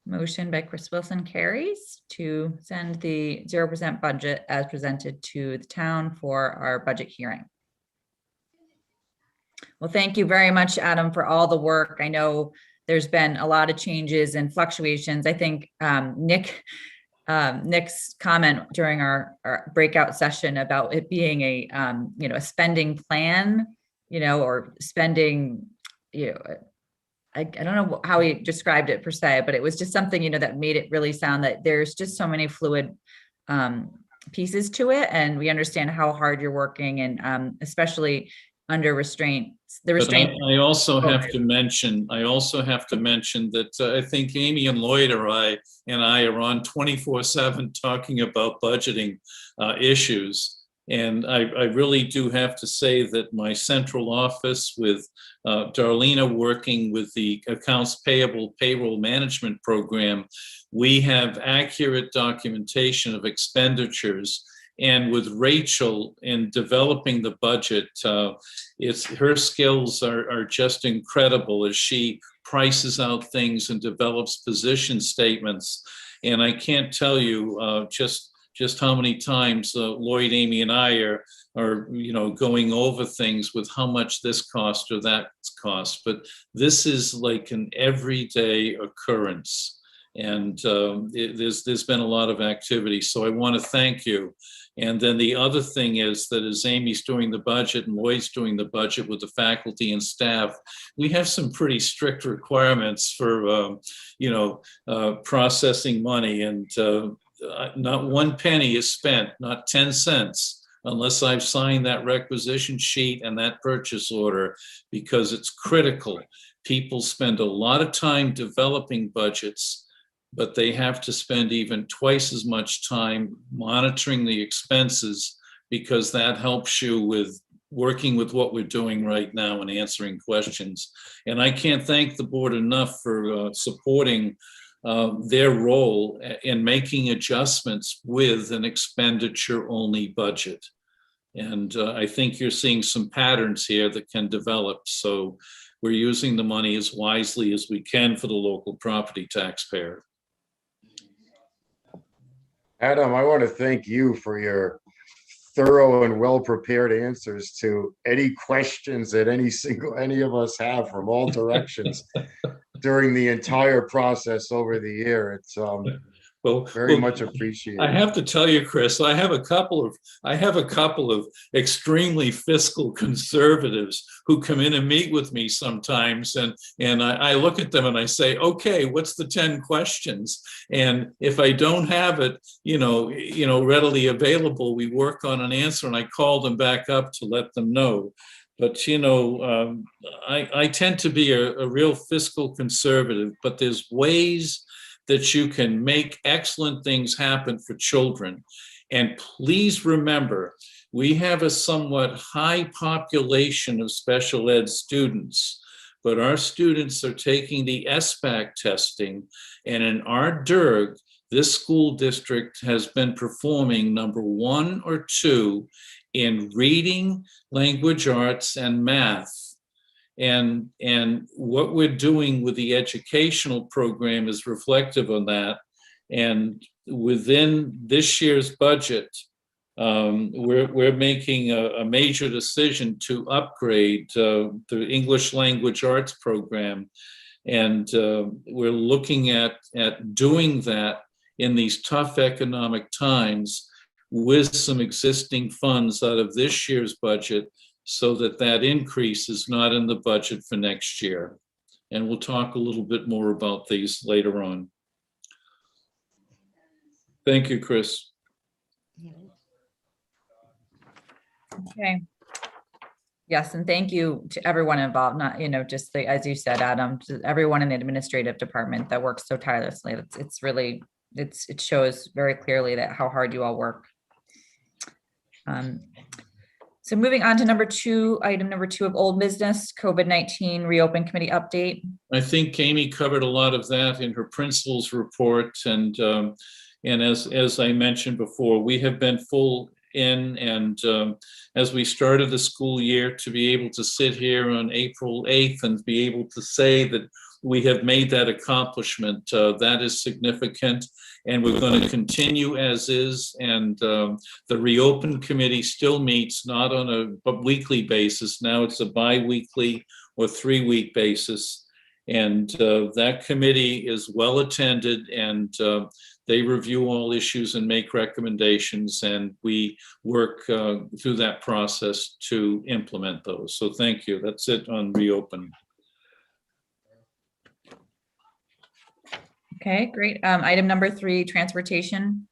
Motion by Chris Wilson carries to send the 0% budget as presented to the town for our budget hearing. Well, thank you very much, Adam, for all the work. I know there's been a lot of changes and fluctuations. I think Nick's comment during our breakout session about it being a a spending plan, or spending, I don't know how he described it per se, but it was just something, that made it really sound that there's just so many fluid pieces to it. And we understand how hard you're working, and especially under restraint. The restraint. I also have to mention that I think Amy and Lloyd and I are on 24/7 talking about budgeting issues. And I really do have to say that my central office with Darlena working with the accounts payable payroll management program, we have accurate documentation of expenditures. And with Rachel in developing the budget, her skills are just incredible as she prices out things and develops position statements. And I can't tell you just how many times Lloyd, Amy, and I are going over things with how much this cost or that cost. But this is like an everyday occurrence, and there's been a lot of activity. So I want to thank you. And then the other thing is that as Amy's doing the budget and Lloyd's doing the budget with the faculty and staff, we have some pretty strict requirements for processing money, and not one penny is spent, not 10 cents, unless I've signed that requisition sheet and that purchase order, because it's critical. People spend a lot of time developing budgets, but they have to spend even twice as much time monitoring the expenses, because that helps you with working with what we're doing right now and answering questions. And I can't thank the board enough for supporting their role in making adjustments with an expenditure-only budget. And I think you're seeing some patterns here that can develop. So we're using the money as wisely as we can for the local property taxpayer. Adam, I want to thank you for your thorough and well-prepared answers to any questions that any of us have from all directions during the entire process over the year. It's very much appreciated. I have to tell you, Chris, I have a couple of extremely fiscal conservatives who come in and meet with me sometimes, and I look at them and I say, okay, what's the 10 questions? And if I don't have it, readily available, we work on an answer, and I call them back up to let them know. But, I tend to be a real fiscal conservative, but there's ways that you can make excellent things happen for children. And please remember, we have a somewhat high population of special ed students, but our students are taking the SBAC testing, and in our DIRG, this school district has been performing number 1 or 2 in reading, language arts, and math. And what we're doing with the educational program is reflective of that. And within this year's budget, we're making a major decision to upgrade the English language arts program. And we're looking at doing that in these tough economic times with some existing funds out of this year's budget, so that increase is not in the budget for next year. And we'll talk a little bit more about these later on. Thank you, Chris. Okay. Yes, and thank you to everyone involved, not, as you said, Adam, to everyone in the administrative department that works so tirelessly. It's really it shows very clearly that how hard you all work. So moving on to item number two of old business, COVID-19 reopen committee update. I think Amy covered a lot of that in her principal's report, and as I mentioned before, we have been full in, and as we started the school year, to be able to sit here on April 8th and be able to say that we have made that accomplishment, that is significant, and we're going to continue as is. And the reopen committee still meets not on a weekly basis. Now it's a bi-weekly or 3-week basis. And that committee is well attended, and they review all issues and make recommendations, and we work through that process to implement those. So thank you. That's it on reopen. Okay, great. Item number 3, transportation.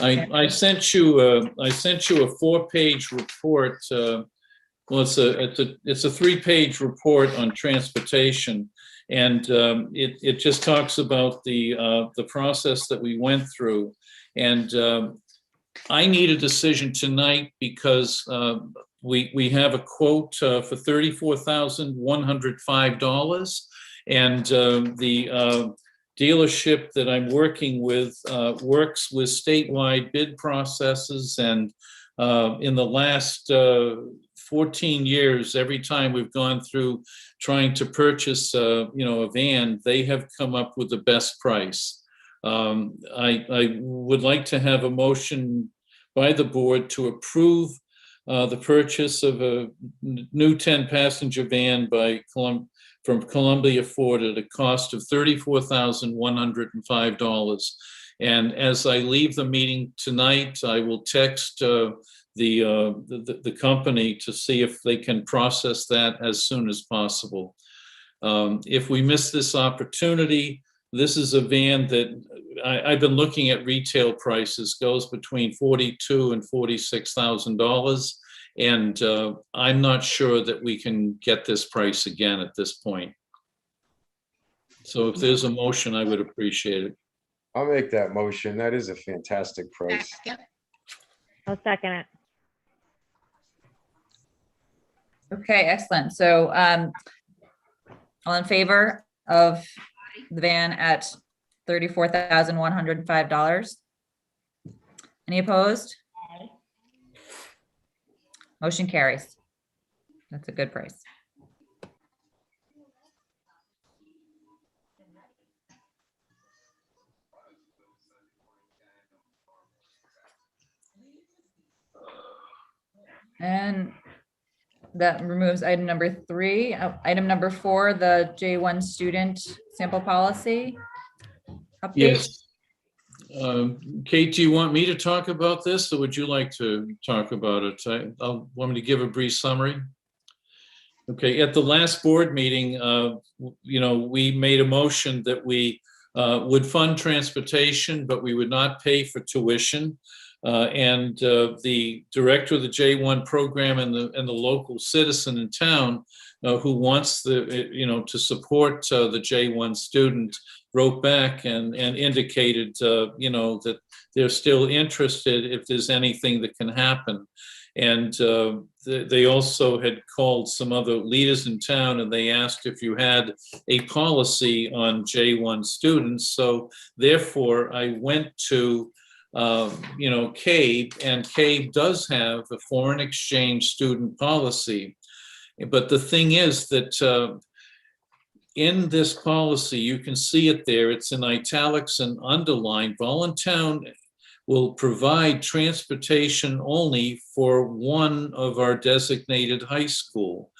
I sent you a 4-page report. Well, it's a 3-page report on transportation, and it just talks about the process that we went through. And I need a decision tonight because we have a quote for $34,105, and the dealership that I'm working with works with statewide bid processes, and in the last 14 years, every time we've gone through trying to purchase a van, they have come up with the best price. I would like to have a motion by the board to approve the purchase of a new 10-passenger van from Columbia Ford at a cost of $34,105. And as I leave the meeting tonight, I will text the company to see if they can process that as soon as possible. If we miss this opportunity, this is a van that I've been looking at retail prices, goes between $42,000 and $46,000. And I'm not sure that we can get this price again at this point. So if there's a motion, I would appreciate it. I'll make that motion. That is a fantastic price. I'll second it. Okay, excellent. So all in favor of the van at $34,105? Any opposed? Motion carries. That's a good price. And that removes item number 3. Item number 4, the J1 student sample policy update. Yes. Kate, do you want me to talk about this, or would you like to talk about it? I'll want me to give a brief summary. Okay, at the last board meeting, we made a motion that we would fund transportation, but we would not pay for tuition. And the director of the J1 program and the local citizen in town who wants to support the J1 student wrote back and indicated, that they're still interested if there's anything that can happen. And they also had called some other leaders in town, and they asked if you had a policy on J1 students. So therefore, I went to CABE, and CABE does have a foreign exchange student policy. But the thing is that in this policy, you can see it there, it's in italics and underlined. Voluntown will provide transportation only for one of our designated high school.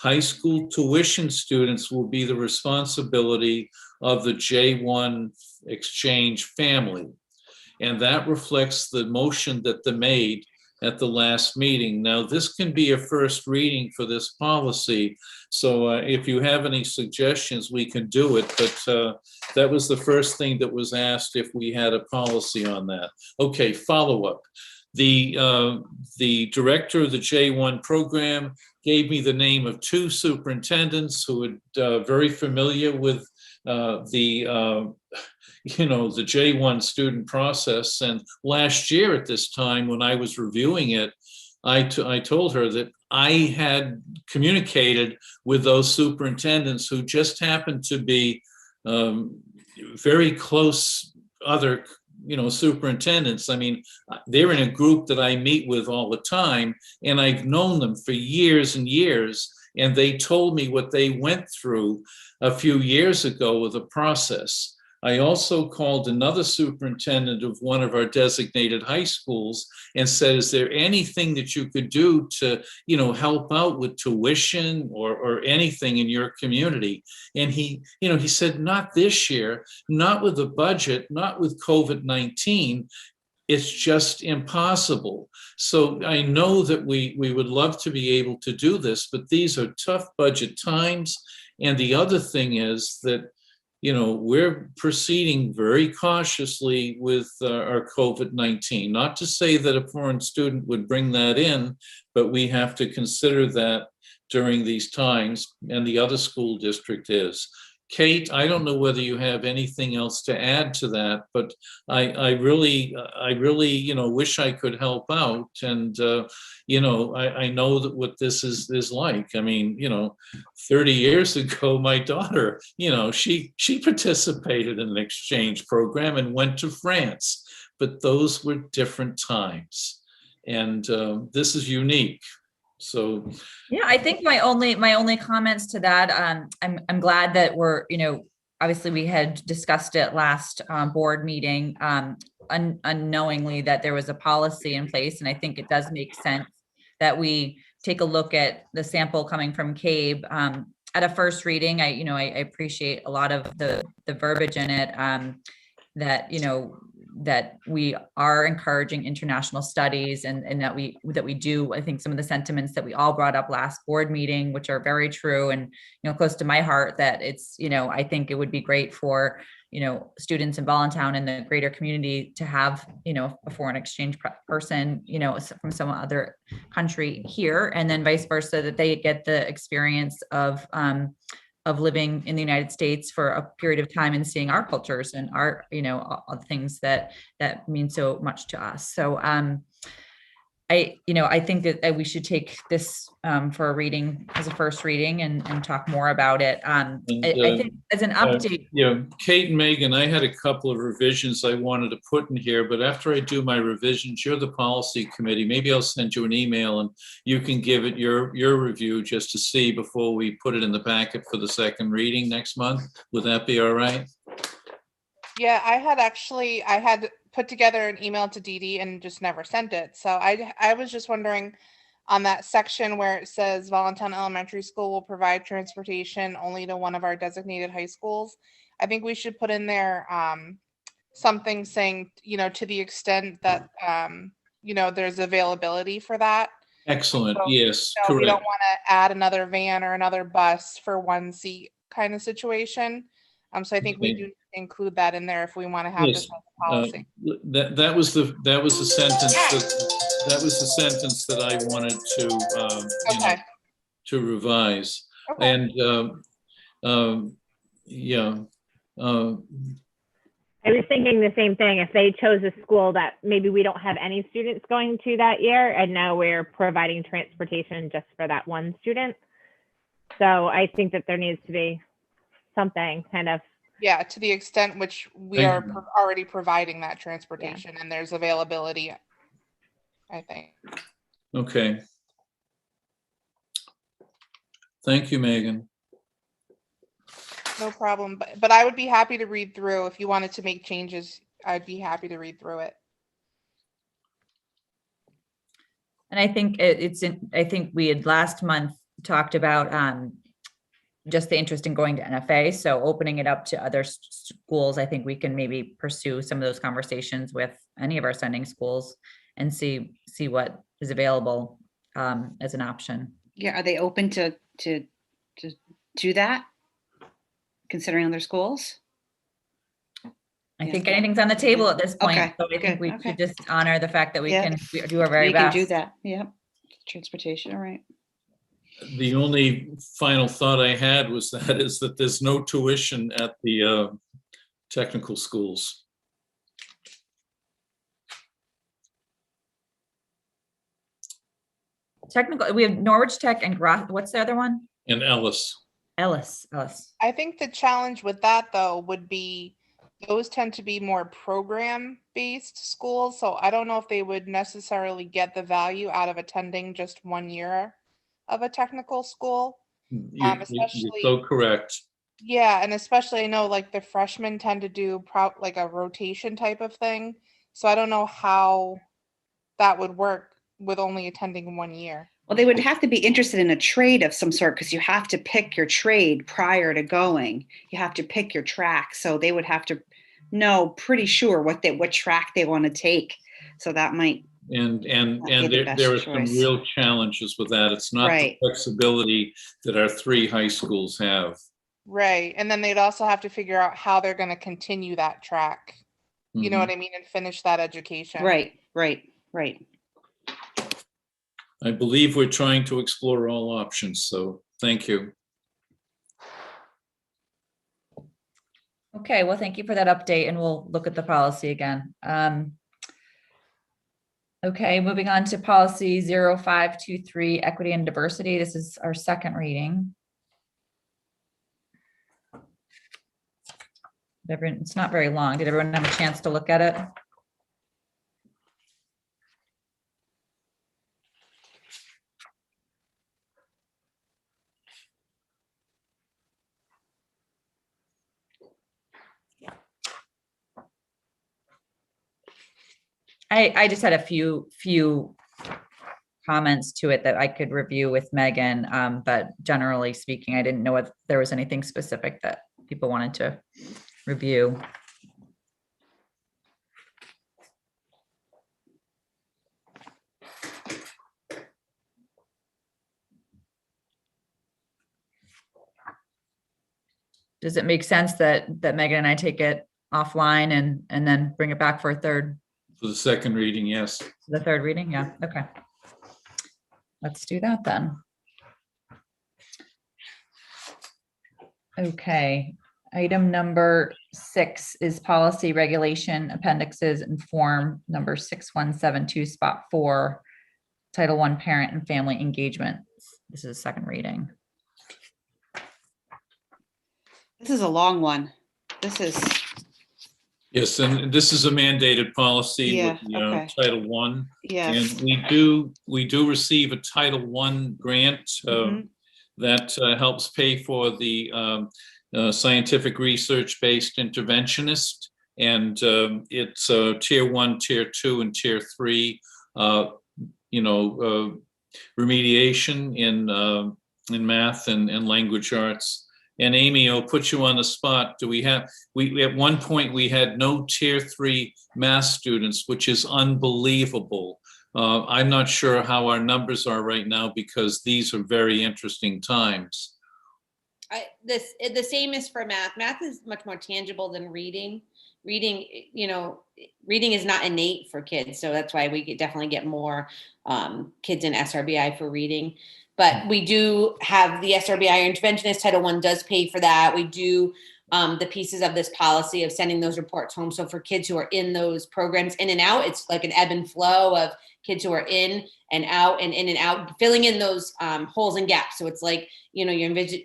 High school tuition students will be the responsibility of the J1 exchange family. And that reflects the motion that they made at the last meeting. Now, this can be a first reading for this policy. So if you have any suggestions, we can do it. But that was the first thing that was asked, if we had a policy on that. Okay, follow up. The director of the J1 program gave me the name of 2 superintendents who are very familiar with the the J1 student process. And last year at this time, when I was reviewing it, I told her that I had communicated with those superintendents who just happened to be very close other superintendents. I mean, they're in a group that I meet with all the time, and I've known them for years and years. And they told me what they went through a few years ago with the process. I also called another superintendent of one of our designated high schools and said, is there anything that you could do to, help out with tuition or anything in your community? And he said, not this year, not with the budget, not with COVID-19. It's just impossible. So I know that we would love to be able to do this, but these are tough budget times. And the other thing is that we're proceeding very cautiously with our COVID-19. Not to say that a foreign student would bring that in, but we have to consider that during these times, and the other school district is. Kate, I don't know whether you have anything else to add to that, but I really, wish I could help out. And, I know that what this is like. I mean, 30 years ago, my daughter, she participated in an exchange program and went to France, but those were different times. And this is unique. So yeah, I think my only comments to that, I'm glad that we're, obviously we had discussed it last board meeting, unknowingly that there was a policy in place. And I think it does make sense that we take a look at the sample coming from CABE at a first reading. I appreciate a lot of the verbiage in it, that we are encouraging international studies and that we do, I think some of the sentiments that we all brought up last board meeting, which are very true and, close to my heart, that it's, I think it would be great for, students in Voluntown and the greater community to have, a foreign exchange person, from some other country here, and then vice versa, that they get the experience of living in the United States for a period of time and seeing our cultures and our, all the things that mean so much to us. So I think that we should take this for a reading as a first reading and talk more about it. I think as an update. Kate and Megan, I had a couple of revisions I wanted to put in here, but after I do my revisions, you're the policy committee. Maybe I'll send you an email and you can give it your review just to see before we put it in the packet for the second reading next month. Would that be all right? Yeah, I had put together an email to Dee Dee and just never sent it. So I was just wondering on that section where it says Voluntown Elementary School will provide transportation only to one of our designated high schools. I think we should put in there something saying, to the extent that, there's availability for that. Excellent. So, yes, we correct. don't want to add another van or another bus for one seat kind of situation. So I think we do include that in there if we want to have this as a policy. That was the sentence that was the sentence that I wanted to to revise. Okay. And I was thinking the same thing. If they chose a school that maybe we don't have any students going to that year, and now we're providing transportation just for that one student. So I think that there needs to be something kind of. Yeah, to the extent which we are already providing that transportation and there's availability, I think. Okay. Thank you, Megan. No problem, but I would be happy to read through. If you wanted to make changes, I'd be happy to read through it. And I think I think we had last month talked about just the interest in going to NFA. So opening it up to other schools, I think we can maybe pursue some of those conversations with any of our sending schools and see what is available as an option. Yeah, are they open to do that, considering other schools? I think anything's on the table at this point. Okay, So I think we should just honor the fact that we can do our very we best. can do that. Yeah, transportation. All right. The only final thought I had was that there's no tuition at the technical schools. Technical, we have Norwich Tech and what's the other one? And Ellis. Ellis. I think the challenge with that though would be those tend to be more program-based schools, so I don't know if they would necessarily get the value out of attending just 1 year of a technical school. You're Especially, so correct. yeah, and especially I know like the freshmen tend to do like a rotation type of thing, so I don't know how that would work with only attending 1 year. Well, they would have to be interested in a trade of some sort because you have to pick your trade prior to going. You have to pick your track. So they would have to know pretty sure what track they want to take. So that might And be the best there are some choice. real challenges with that. It's not Right. the flexibility that our 3 high schools have. Right, and then they'd also have to figure out how they're going to continue that track. You know Mhm. what I mean, and finish that education. Right. I believe we're trying to explore all options, so thank you. Okay, well, thank you for that update, and we'll look at the policy again. Okay, moving on to policy 0523, equity and diversity. This is our second reading. It's not very long. Did everyone have a chance to look at it? I just had a few comments to it that I could review with Megan, but generally speaking, I didn't know if there was anything specific that people wanted to review. Does it make sense that Megan and I take it offline and then bring it back for a third? For the second reading, yes. The third reading, yeah, okay. Let's do that then. Okay, item number 6 is policy regulation appendixes and form number 6172 spot 4, Title I, parent and family engagement. This is a second reading. This is a long one. This is, Yes, and this is a mandated policy Yeah, with the, okay. Title I. yes. And we do receive a Title I grant Mhm. that helps pay for the scientific research-based interventionist. And it's Tier 1, Tier 2, and Tier 3, remediation in math and language arts. And Amy, I'll put you on the spot. We at one point we had no Tier 3 math students, which is unbelievable. I'm not sure how our numbers are right now because these are very interesting times. The same is for math. Math is much more tangible than reading. Reading is not innate for kids, so that's why we definitely get more kids in SRBI for reading. But we do have the SRBI interventionist. Title I does pay for that. We do the pieces of this policy of sending those reports home. So for kids who are in those programs in and out, it's like an ebb and flow of kids who are in and out and in and out, filling in those holes and gaps. So it's like, you're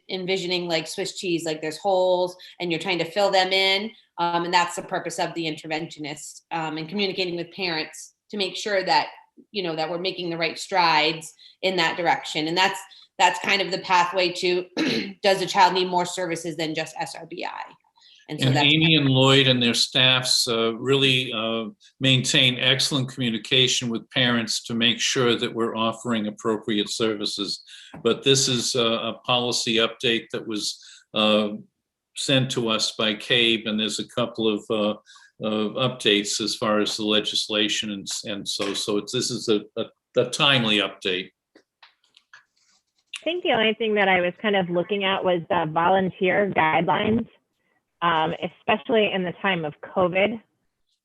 envisioning like Swiss cheese, like there's holes and you're trying to fill them in. And that's the purpose of the interventionist and communicating with parents to make sure that, that we're making the right strides in that direction. And that's kind of the pathway to, does the child need more services than just SRBI? And so that's Amy and Lloyd and their staffs really maintain excellent communication with parents to make sure that we're offering appropriate services. But this is a policy update that was sent to us by CABE, and there's a couple of updates as far as the legislation, and so this is a timely update. I think the only thing that I was kind of looking at was the volunteer guidelines, especially in the time of COVID,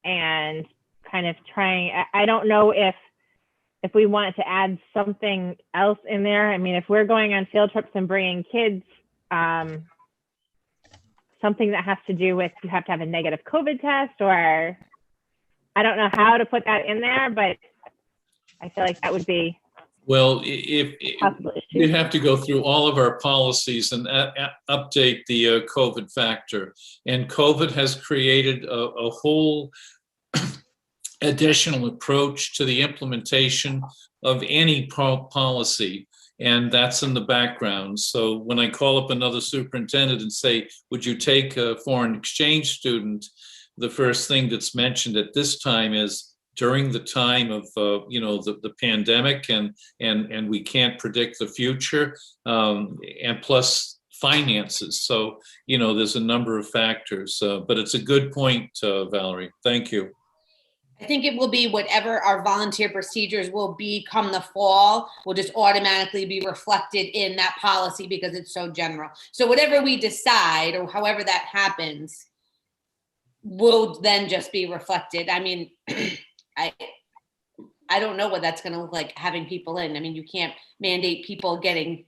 and kind of trying, I don't know if we want to add something else in there. I mean, if we're going on field trips and bringing kids, something that has to do with you have to have a negative COVID test, or I don't know how to put that in there, but I feel like that would be Well, a if possible we issue. have to go through all of our policies and update the COVID factor. And COVID has created a whole additional approach to the implementation of any policy. And that's in the background. So when I call up another superintendent and say, would you take a foreign exchange student? The first thing that's mentioned at this time is during the time of, the pandemic and we can't predict the future, and plus finances. So, there's a number of factors, but it's a good point, Valerie. Thank you. I think it will be whatever our volunteer procedures will be come the fall will just automatically be reflected in that policy because it's so general. So whatever we decide or however that happens will then just be reflected. I mean, I don't know what that's going to look like having people in. I mean, you can't mandate people getting,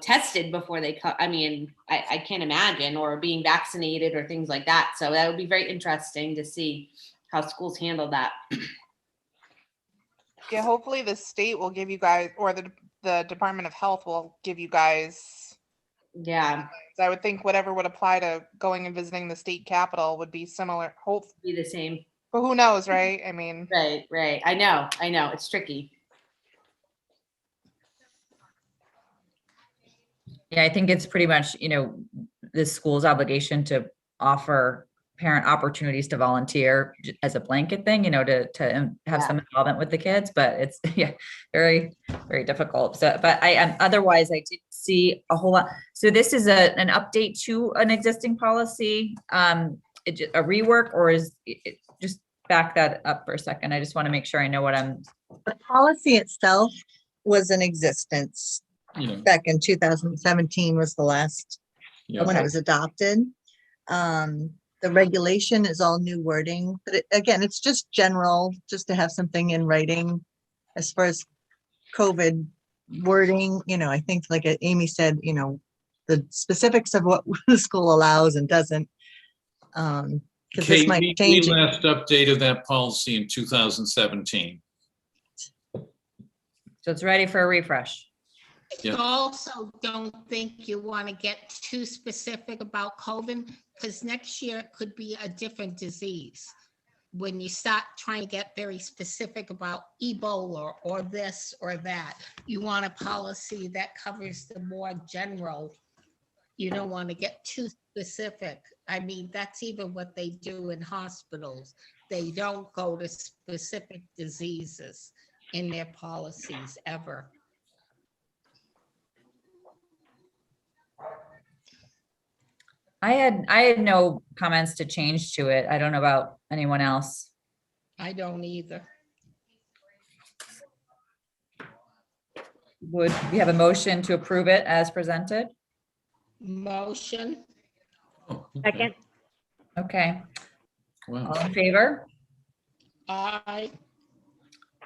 tested before they come. I mean, I can't imagine, or being vaccinated or things like that. So that would be very interesting to see how schools handle that. Yeah, hopefully the state will give you guys, or the Department of Health will give you guys. Yeah, I would think whatever would apply to going and visiting the state capitol would be similar. Hope be the same. But who knows, right? I mean, Right. I know. It's tricky. Yeah, I think it's pretty much, the school's obligation to offer parent opportunities to volunteer as a blanket thing, to have some involvement with the kids, but it's very, very difficult. So, but otherwise I did see a whole lot. So this is an update to an existing policy, a rework, or is it just back that up for a second? I just want to make sure I know what The policy itself was in existence back in 2017 was the last when it was adopted. The regulation is all new wording, but again, it's just general, just to have something in writing as far as COVID wording. I think like Amy said, the specifics of what the school allows and doesn't. Because this might change. We last updated that policy in 2017. So it's ready for a refresh. You also don't think you want to get too specific about COVID, because next year it could be a different disease. When you start trying to get very specific about Ebola or this or that, you want a policy that covers the more general. You don't want to get too specific. I mean, that's even what they do in hospitals. They don't go to specific diseases in their policies ever. I had no comments to change to it. I don't know about anyone else. I don't either. Would we have a motion to approve it as presented? Motion. Second. Okay. Wow. All in favor? Aye.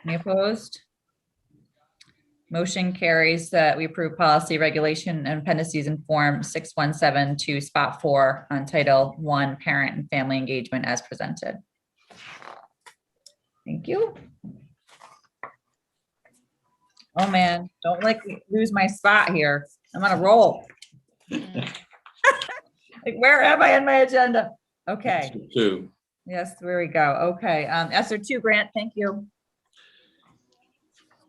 Any opposed? Motion carries that we approve policy, regulation, and appendices in form 617 to spot 4 on Title I, Parent and Family Engagement as presented. Thank you. Oh man, don't let me lose my spot here. I'm on a roll. Like, where am I in my agenda? Okay. Two. Yes, there we go. Okay. ESER 2 grant, thank you.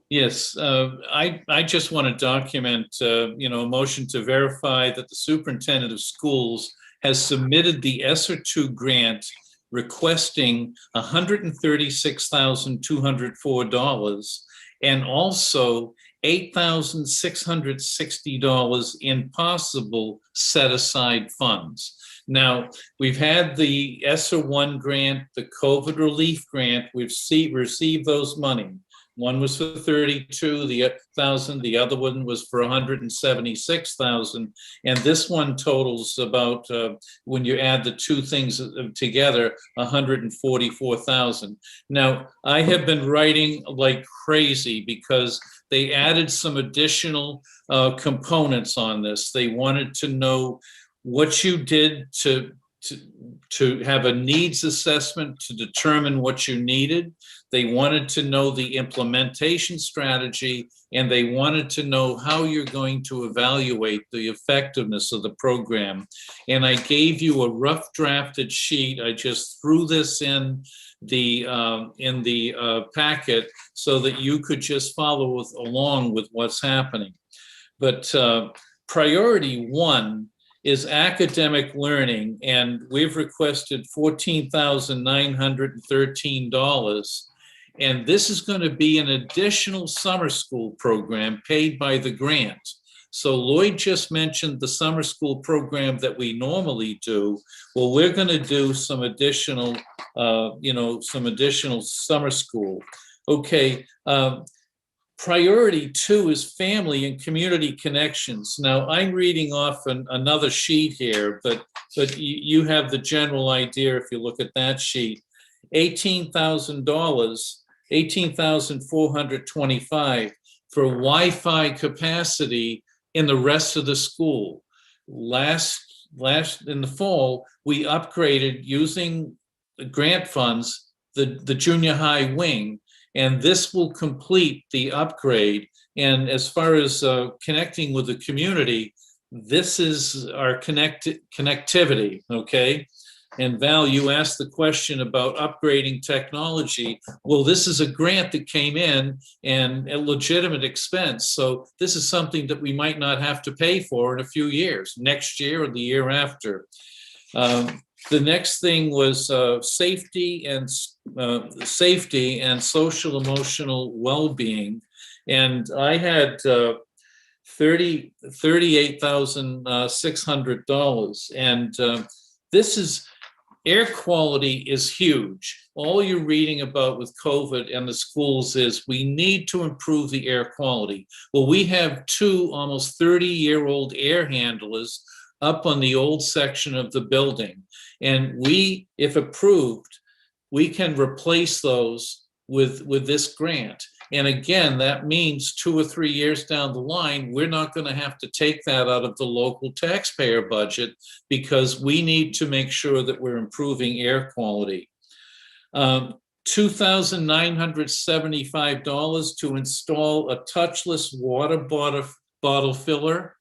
Yes, I just want to document, a motion to verify that the superintendent of schools has submitted the ESER 2 grant requesting $136,204 and also $8,660 in possible set-aside funds. Now, we've had the ESER 1 grant, the COVID relief grant. We've received those money. One was for 32,000, the other one was for 176,000, and this one totals about, when you add the two things together, 144,000. Now, I have been writing like crazy because they added some additional components on this. They wanted to know what you did to have a needs assessment to determine what you needed. They wanted to know the implementation strategy, and they wanted to know how you're going to evaluate the effectiveness of the program. And I gave you a rough drafted sheet. I just threw this in the packet so that you could just follow along with what's happening. But priority one is academic learning, and we've requested $14,913. And this is going to be an additional summer school program paid by the grant. So Lloyd just mentioned the summer school program that we normally do. Well, we're going to do some additional, some additional summer school. Okay. Priority two is family and community connections. Now, I'm reading off another sheet here, but you have the general idea if you look at that sheet. $18,000, $18,425 for Wi-Fi capacity in the rest of the school. Last in the fall, we upgraded using grant funds the junior high wing. And this will complete the upgrade. And as far as connecting with the community, this is our connectivity, okay? And Val, you asked the question about upgrading technology. Well, this is a grant that came in and a legitimate expense. So this is something that we might not have to pay for in a few years, next year or the year after. The next thing was safety and social emotional well-being, and I had $38,600, and this is air quality is huge. All you're reading about with COVID and the schools is we need to improve the air quality. Well, we have two almost 30-year-old air handlers up on the old section of the building. And we, if approved, we can replace those with this grant. And again, that means 2 or 3 years down the line, we're not going to have to take that out of the local taxpayer budget because we need to make sure that we're improving air quality. $2,975 to install a touchless water bottle filler.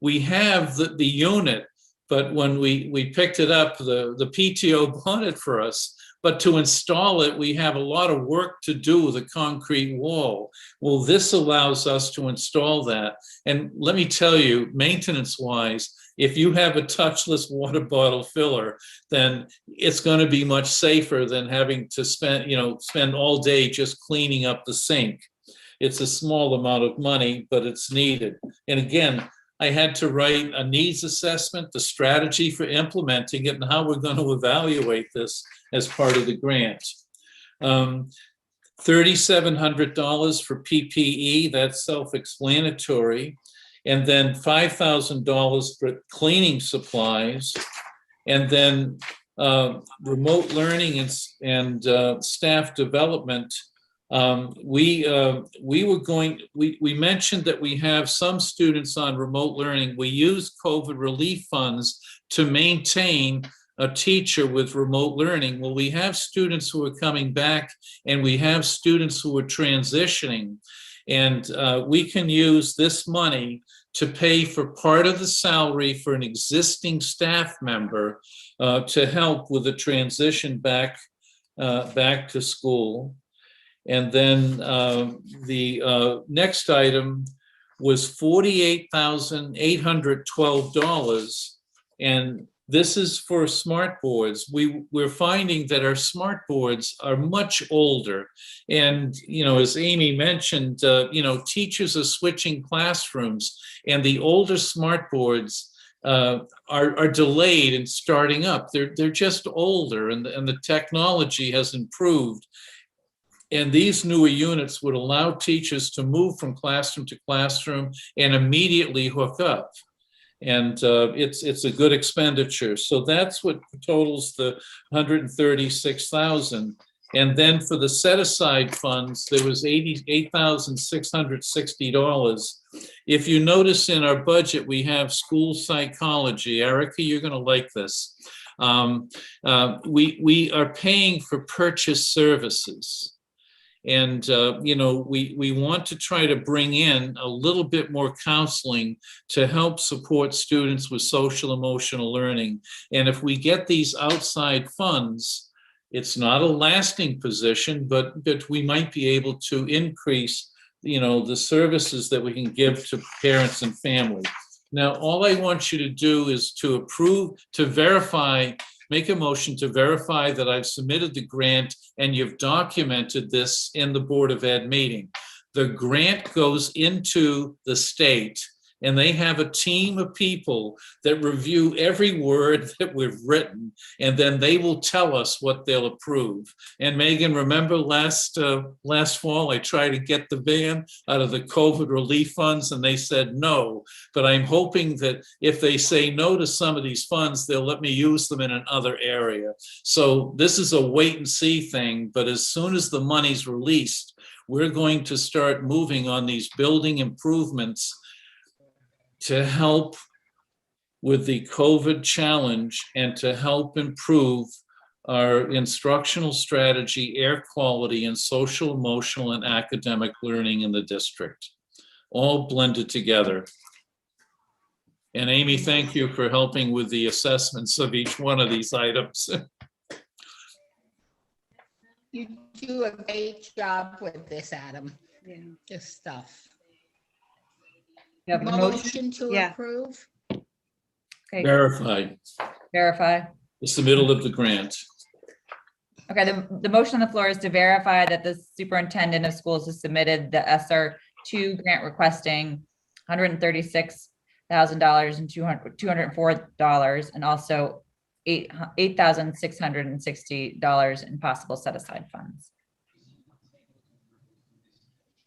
We have the unit, but when we picked it up, the PTO bought it for us. But to install it, we have a lot of work to do with a concrete wall. Well, this allows us to install that. And let me tell you, maintenance-wise, if you have a touchless water bottle filler, then it's going to be much safer than having to spend all day just cleaning up the sink. It's a small amount of money, but it's needed. And again, I had to write a needs assessment, the strategy for implementing it, and how we're going to evaluate this as part of the grant. $3,700 for PPE, that's self-explanatory. And then $5,000 for cleaning supplies. And then remote learning and staff development. We mentioned that we have some students on remote learning. We use COVID relief funds to maintain a teacher with remote learning. Well, we have students who are coming back and we have students who are transitioning, and we can use this money to pay for part of the salary for an existing staff member to help with the transition back to school. And then the next item was $48,812. And this is for smart boards. We're finding that our smart boards are much older. And, as Amy mentioned, teachers are switching classrooms, and the older smart boards are delayed in starting up. They're just older, and the technology has improved. And these newer units would allow teachers to move from classroom to classroom and immediately hook up. And it's a good expenditure. So that's what totals the $136,000. And then for the set aside funds, there was $88,660. If you notice in our budget, we have school psychology. Erica, you're going to like this. We are paying for purchase services. And, we want to try to bring in a little bit more counseling to help support students with social emotional learning. And if we get these outside funds, it's not a lasting position, but we might be able to increase, the services that we can give to parents and families. Now, all I want you to do is to approve, to verify, make a motion to verify that I've submitted the grant and you've documented this in the Board of Ed meeting. The grant goes into the state and they have a team of people that review every word that we've written, and then they will tell us what they'll approve. And Megan, remember last fall, I tried to get the van out of the COVID relief funds and they said no, but I'm hoping that if they say no to some of these funds, they'll let me use them in another area. So this is a wait and see thing, but as soon as the money's released, we're going to start moving on these building improvements to help with the COVID challenge and to help improve our instructional strategy, air quality, and social, emotional, and academic learning in the district, all blended together. And Amy, thank you for helping with the assessments of each one of these items. You do a great job with this, Adam. Yeah. This stuff. You have a motion? Motion to Yeah. approve? Okay, Verify verify. the submittal of the grant. Okay, the motion on the floor is to verify that the superintendent of schools has submitted the ESSER 2 grant requesting $136,000 and $204 and also $8,660 in possible set aside funds.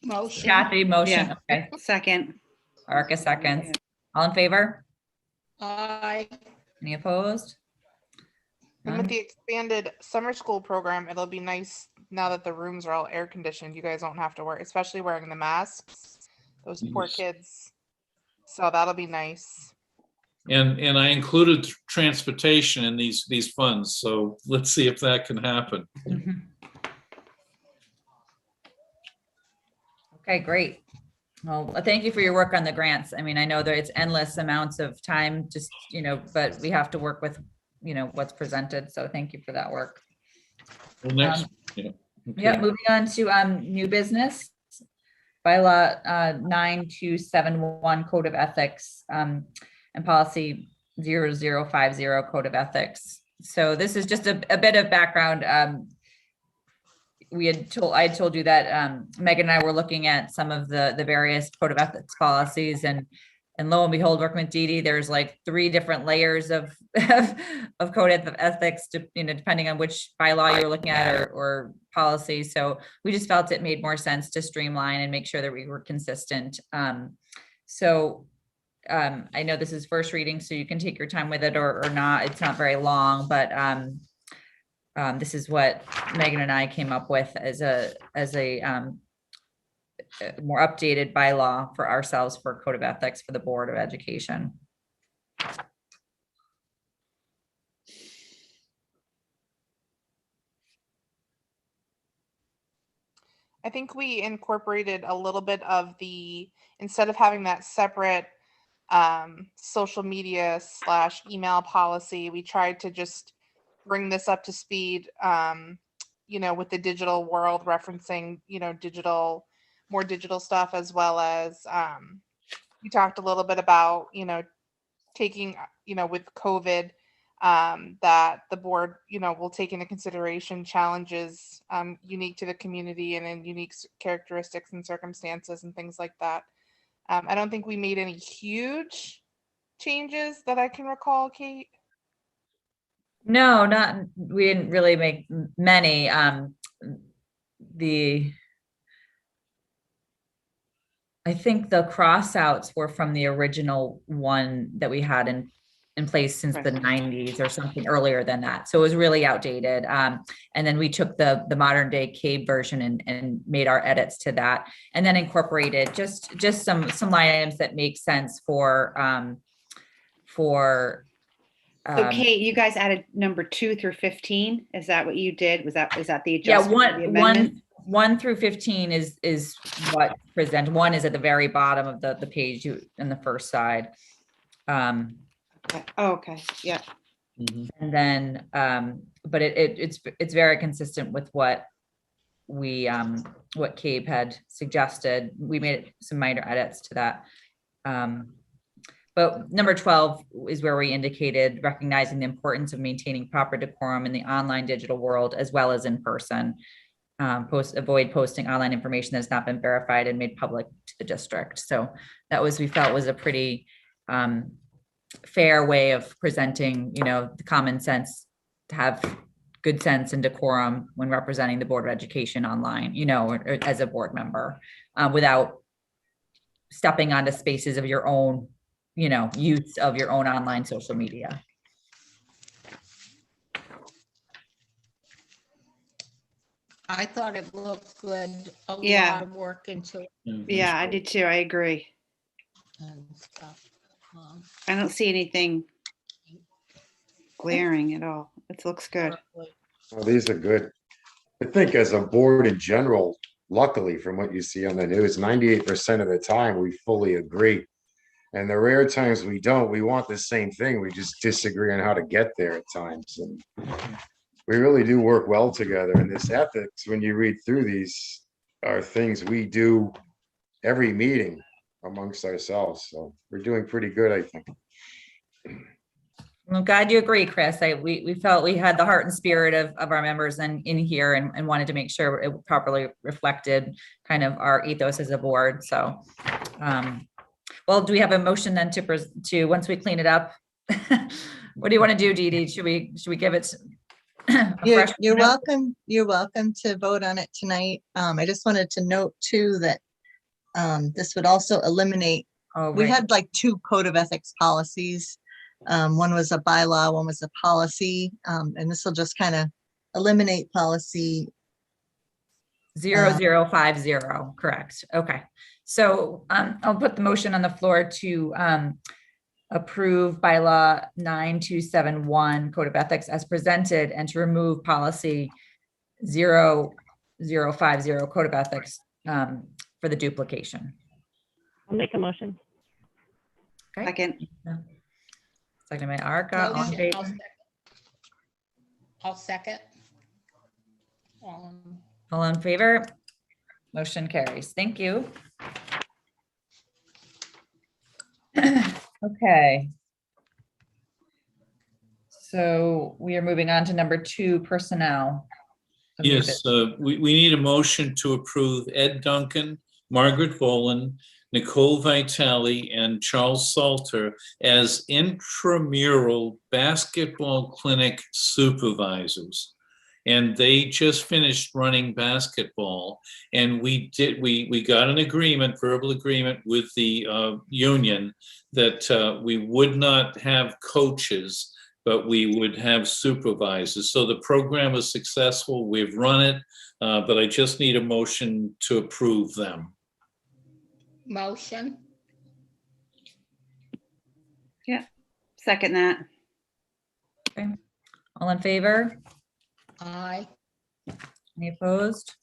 Motion. Kathy, motion. Yeah. Okay. Second. Erica, seconds. All in favor? Aye. Any opposed? And None? with the expanded summer school program, it'll be nice now that the rooms are all air conditioned. You guys don't have to wear, especially wearing the masks. Those poor Yes. kids. So that'll be nice. And I included transportation in these funds, so let's see if that can happen. Mhm. Okay, great. Well, thank you for your work on the grants. I mean, I know that it's endless amounts of time, just, but we have to work with, what's presented. So thank you for that work. Well, next, Yeah, okay. moving on to new business. Bylaw 9271 Code of Ethics and policy 0050 Code of Ethics. So this is just a bit of background. I told you that Megan and I were looking at some of the various Code of Ethics policies, and lo and behold, working with Dee Dee, there's like 3 different layers of Code of Ethics, depending on which bylaw you're looking at or policy. So we just felt it made more sense to streamline and make sure that we were consistent. I know this is first reading, so you can take your time with it or not. It's not very long, but this is what Megan and I came up with as a more updated bylaw for ourselves for Code of Ethics for the Board of Education. I think we incorporated a little bit of instead of having that separate social media / email policy, we tried to just bring this up to speed, with the digital world, referencing, more digital stuff, as well as we talked a little bit about, taking, with COVID, that the board, will take into consideration challenges unique to the community and in unique characteristics and circumstances and things like that. I don't think we made any huge changes that I can recall, Kate. No, we didn't really make many. I think the crossouts were from the original one that we had in in place since the Right. 90s or something earlier than that. So it was really outdated. And then we took the modern day CABE version and made our edits to that, and then incorporated just some line items that make sense for Okay, you guys added number 2 through 15. Is that what you did? Is that the yeah, adjustment? for the amendment? 1 through 15 is what present. 1 is at the very bottom of the page in the first side. Okay. Oh, okay. Yeah. Mhm. And then, but it's very consistent with what CABE had suggested. We made some minor edits to that. But number 12 is where we indicated recognizing the importance of maintaining proper decorum in the online digital world as well as in person. Avoid posting online information that's not been verified and made public to the district. So that we felt was a pretty fair way of presenting, the common sense, to have good sense and decorum when representing the Board of Education online, or as a board member, without stepping onto spaces of your own, use of your own online social media. I thought it looked good. A Yeah. lot of work into it Yeah, I did too. I agree. and stuff. I don't see anything glaring at all. It looks good. Well, these are good. I think as a board in general, luckily from what you see on the news, 98% of the time we fully agree. And the rare times we don't, we want the same thing. We just disagree on how to get there at times. And we really do work well together. And this ethics, when you read through these, are things we do every meeting amongst ourselves. So we're doing pretty good, I think. I'm glad you agree, Chris. We felt we had the heart and spirit of our members in here and wanted to make sure it properly reflected kind of our ethos as a board. So, well, do we have a motion then to once we clean it up? What do you want to do, Dee Dee? Should we give it? You're welcome. You're welcome to vote on it tonight. I just wanted to note too that this would also eliminate. We Right. had like 2 code of ethics policies. One was a bylaw, one was a policy, and this will just kind of eliminate policy 0050, correct. Okay. So I'll put the motion on the floor to approve bylaw 9271 code of ethics as presented and to remove policy 0050 code of ethics for the duplication. I'll make a motion. Okay. Second. Second by Arca. All in favor? I'll second. All in favor? Motion carries. Thank you. Okay. So we are moving on to number 2, personnel. Yes, we need a motion to approve Ed Duncan, Margaret Boland, Nicole Vitale, and Charles Salter as intramural basketball clinic supervisors. And they just finished running basketball, and we got an agreement, verbal agreement with the union that we would not have coaches, but we would have supervisors. So the program was successful. We've run it, but I just need a motion to approve them. Motion. Yeah, second that. Okay. All in favor? Aye. Any opposed?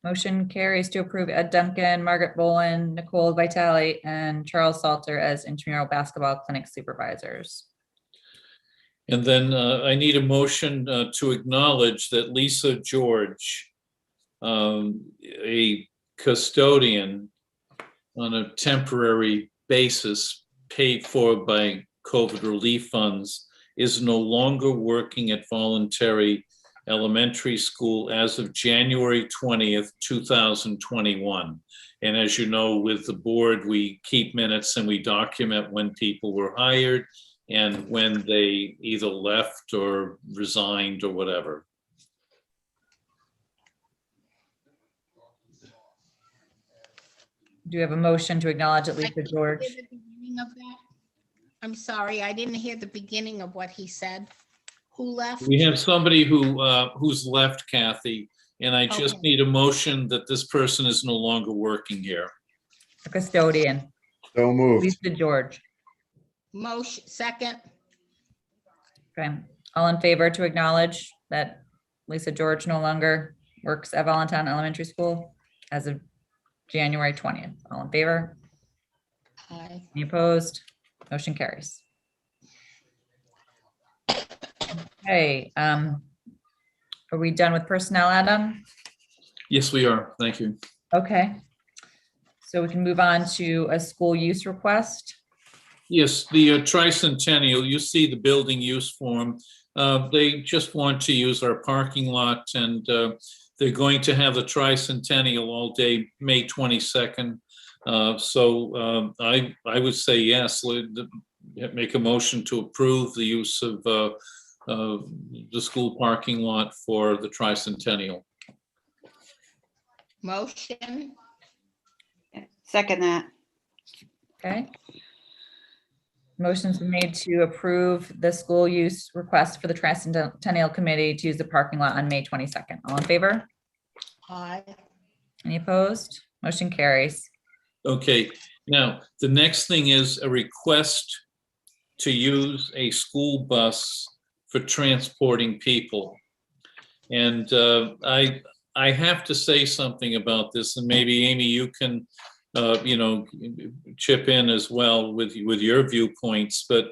Motion carries to approve Ed Duncan, Margaret Boland, Nicole Vitale, and Charles Salter as intramural basketball clinic supervisors. And then I need a motion to acknowledge that Lisa George, a custodian on a temporary basis paid for by COVID relief funds, is no longer working at Voluntary Elementary School as of January 20th, 2021. And as you know, with the board, we keep minutes and we document when people were hired and when they either left or resigned or whatever. Do you have a motion to acknowledge at least I think George? we did the beginning of that. I'm sorry, I didn't hear the beginning of what he said. Who left? We have somebody who's left, Kathy, and I just Okay. need a motion that this person is no longer working here. A custodian, So moved. Lisa George. Motion, second. Okay, all in favor to acknowledge that Lisa George no longer works at Voluntown Elementary School as of January 20th. All in favor? Aye. Any opposed? Motion carries. Okay, are we done with personnel, Adam? Yes, we are. Thank you. Okay. So we can move on to a school use request. Yes, the tricentennial, you see the building use form. They just want to use our parking lot, and they're going to have the tricentennial all day, May 22nd. So I would say yes, make a motion to approve the use of the school parking lot for the tricentennial. Motion, Second that. Okay. Motion's been made to approve the school use request for the Tricentennial Committee to use the parking lot on May 22nd. All in favor? aye. Any opposed? Motion carries. Okay, now, the next thing is a request to use a school bus for transporting people. And I have to say something about this, and maybe Amy, you can chip in as well with your viewpoints, but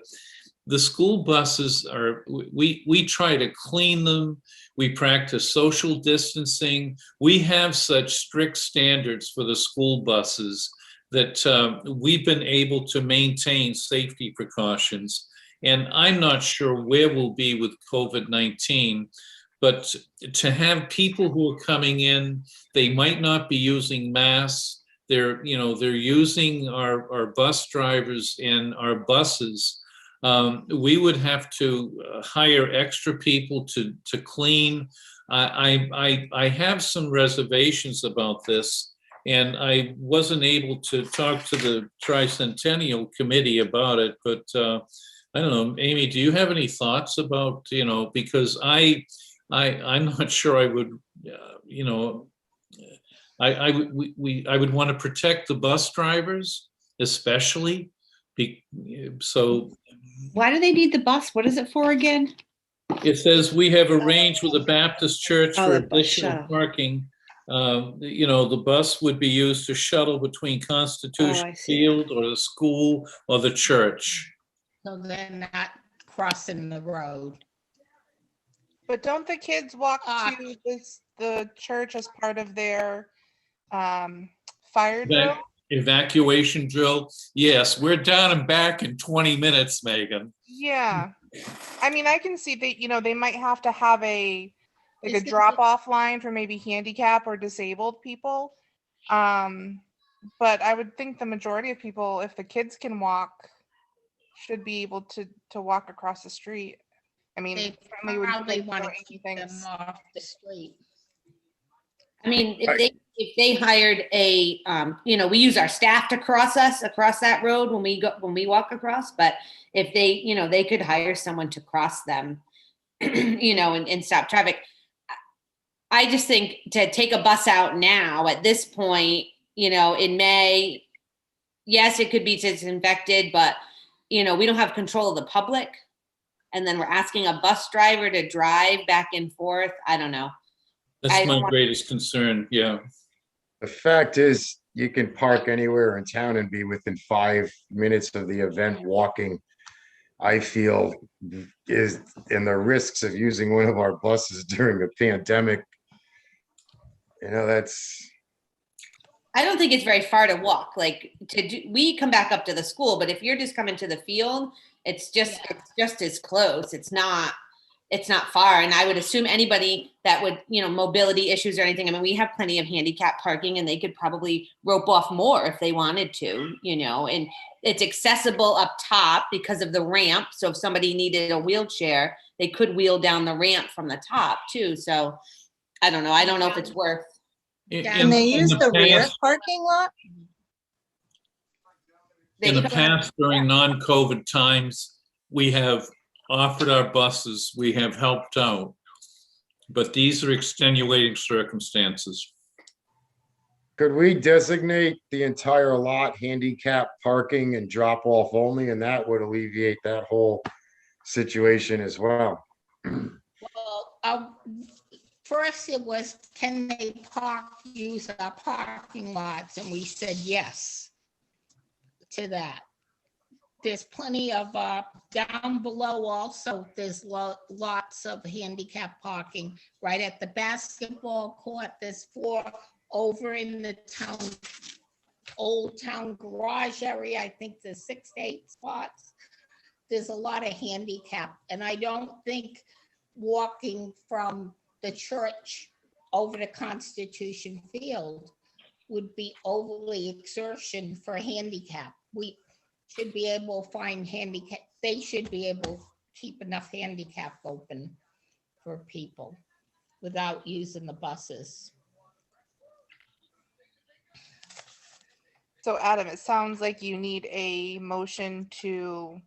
the school buses are, we try to clean them. We practice social distancing. We have such strict standards for the school buses that we've been able to maintain safety precautions. And I'm not sure where we'll be with COVID-19, but to have people who are coming in, they might not be using masks. They're using our bus drivers and our buses. We would have to hire extra people to clean. I have some reservations about this, and I wasn't able to talk to the Tricentennial Committee about it, but I don't know, Amy, do you have any thoughts about, because I'm not sure I would, I would want to protect the bus drivers, especially. So Why do they need the bus? What is it for again? it says we have arranged with the Baptist Church Oh, for the bus additional shuttle. parking. The bus would be used to shuttle between Constitution see. Field or the school or the church. So they're not crossing the road. But don't the kids walk Ah. to the church as part of their fire drill? Evacuation drill. Yes, we're down and back in 20 minutes, Megan. Yeah. I mean, I can see that, they might have to have a Is it- drop-off line for maybe handicap or disabled people. But I would think the majority of people, if the kids can walk, should be able to walk across the street. I mean, They certainly would probably make want to sure keep anything's- them off the street. I mean, if they hired a, we use our staff to cross that road when we walk across, but if they, they could hire someone to cross them, and stop traffic. I just think to take a bus out now at this point, in May, yes, it could be disinfected, but, we don't have control of the public. And then we're asking a bus driver to drive back and forth. I don't know. That's my greatest concern, yeah. The fact is, you can park anywhere in town and be within 5 minutes of the event walking. I feel is in the risks of using one of our buses during a pandemic. I don't think it's very far to walk. We come back up to the school, but if you're just coming to the field, it's just as close. It's not far. And I would assume anybody that would, mobility issues or anything. I mean, we have plenty of handicap parking and they could probably rope off more if they wanted to, and it's accessible up top because of the ramp. So if somebody needed a wheelchair, they could wheel down the ramp from the top too. So I don't know. I don't know if it's worth. Can they use the rear parking lot? In the They- past, during non-COVID times, we have offered our buses, we have helped out. But these are extenuating circumstances. Could we designate the entire lot handicap parking and drop off only, and that would alleviate that whole situation as well? Well, first it was, can they use our parking lots? And we said yes to that. There's plenty of, down below also, there's lots of handicap parking right at the basketball court. There's 4 over in the old town garage area. I think there's 6 to 8 spots. There's a lot of handicap, and I don't think walking from the church over to Constitution Field would be overly exertion for handicap. We should be able to find handicap, they should be able to keep enough handicap open for people without using the buses. So Adam, it sounds like you need a motion to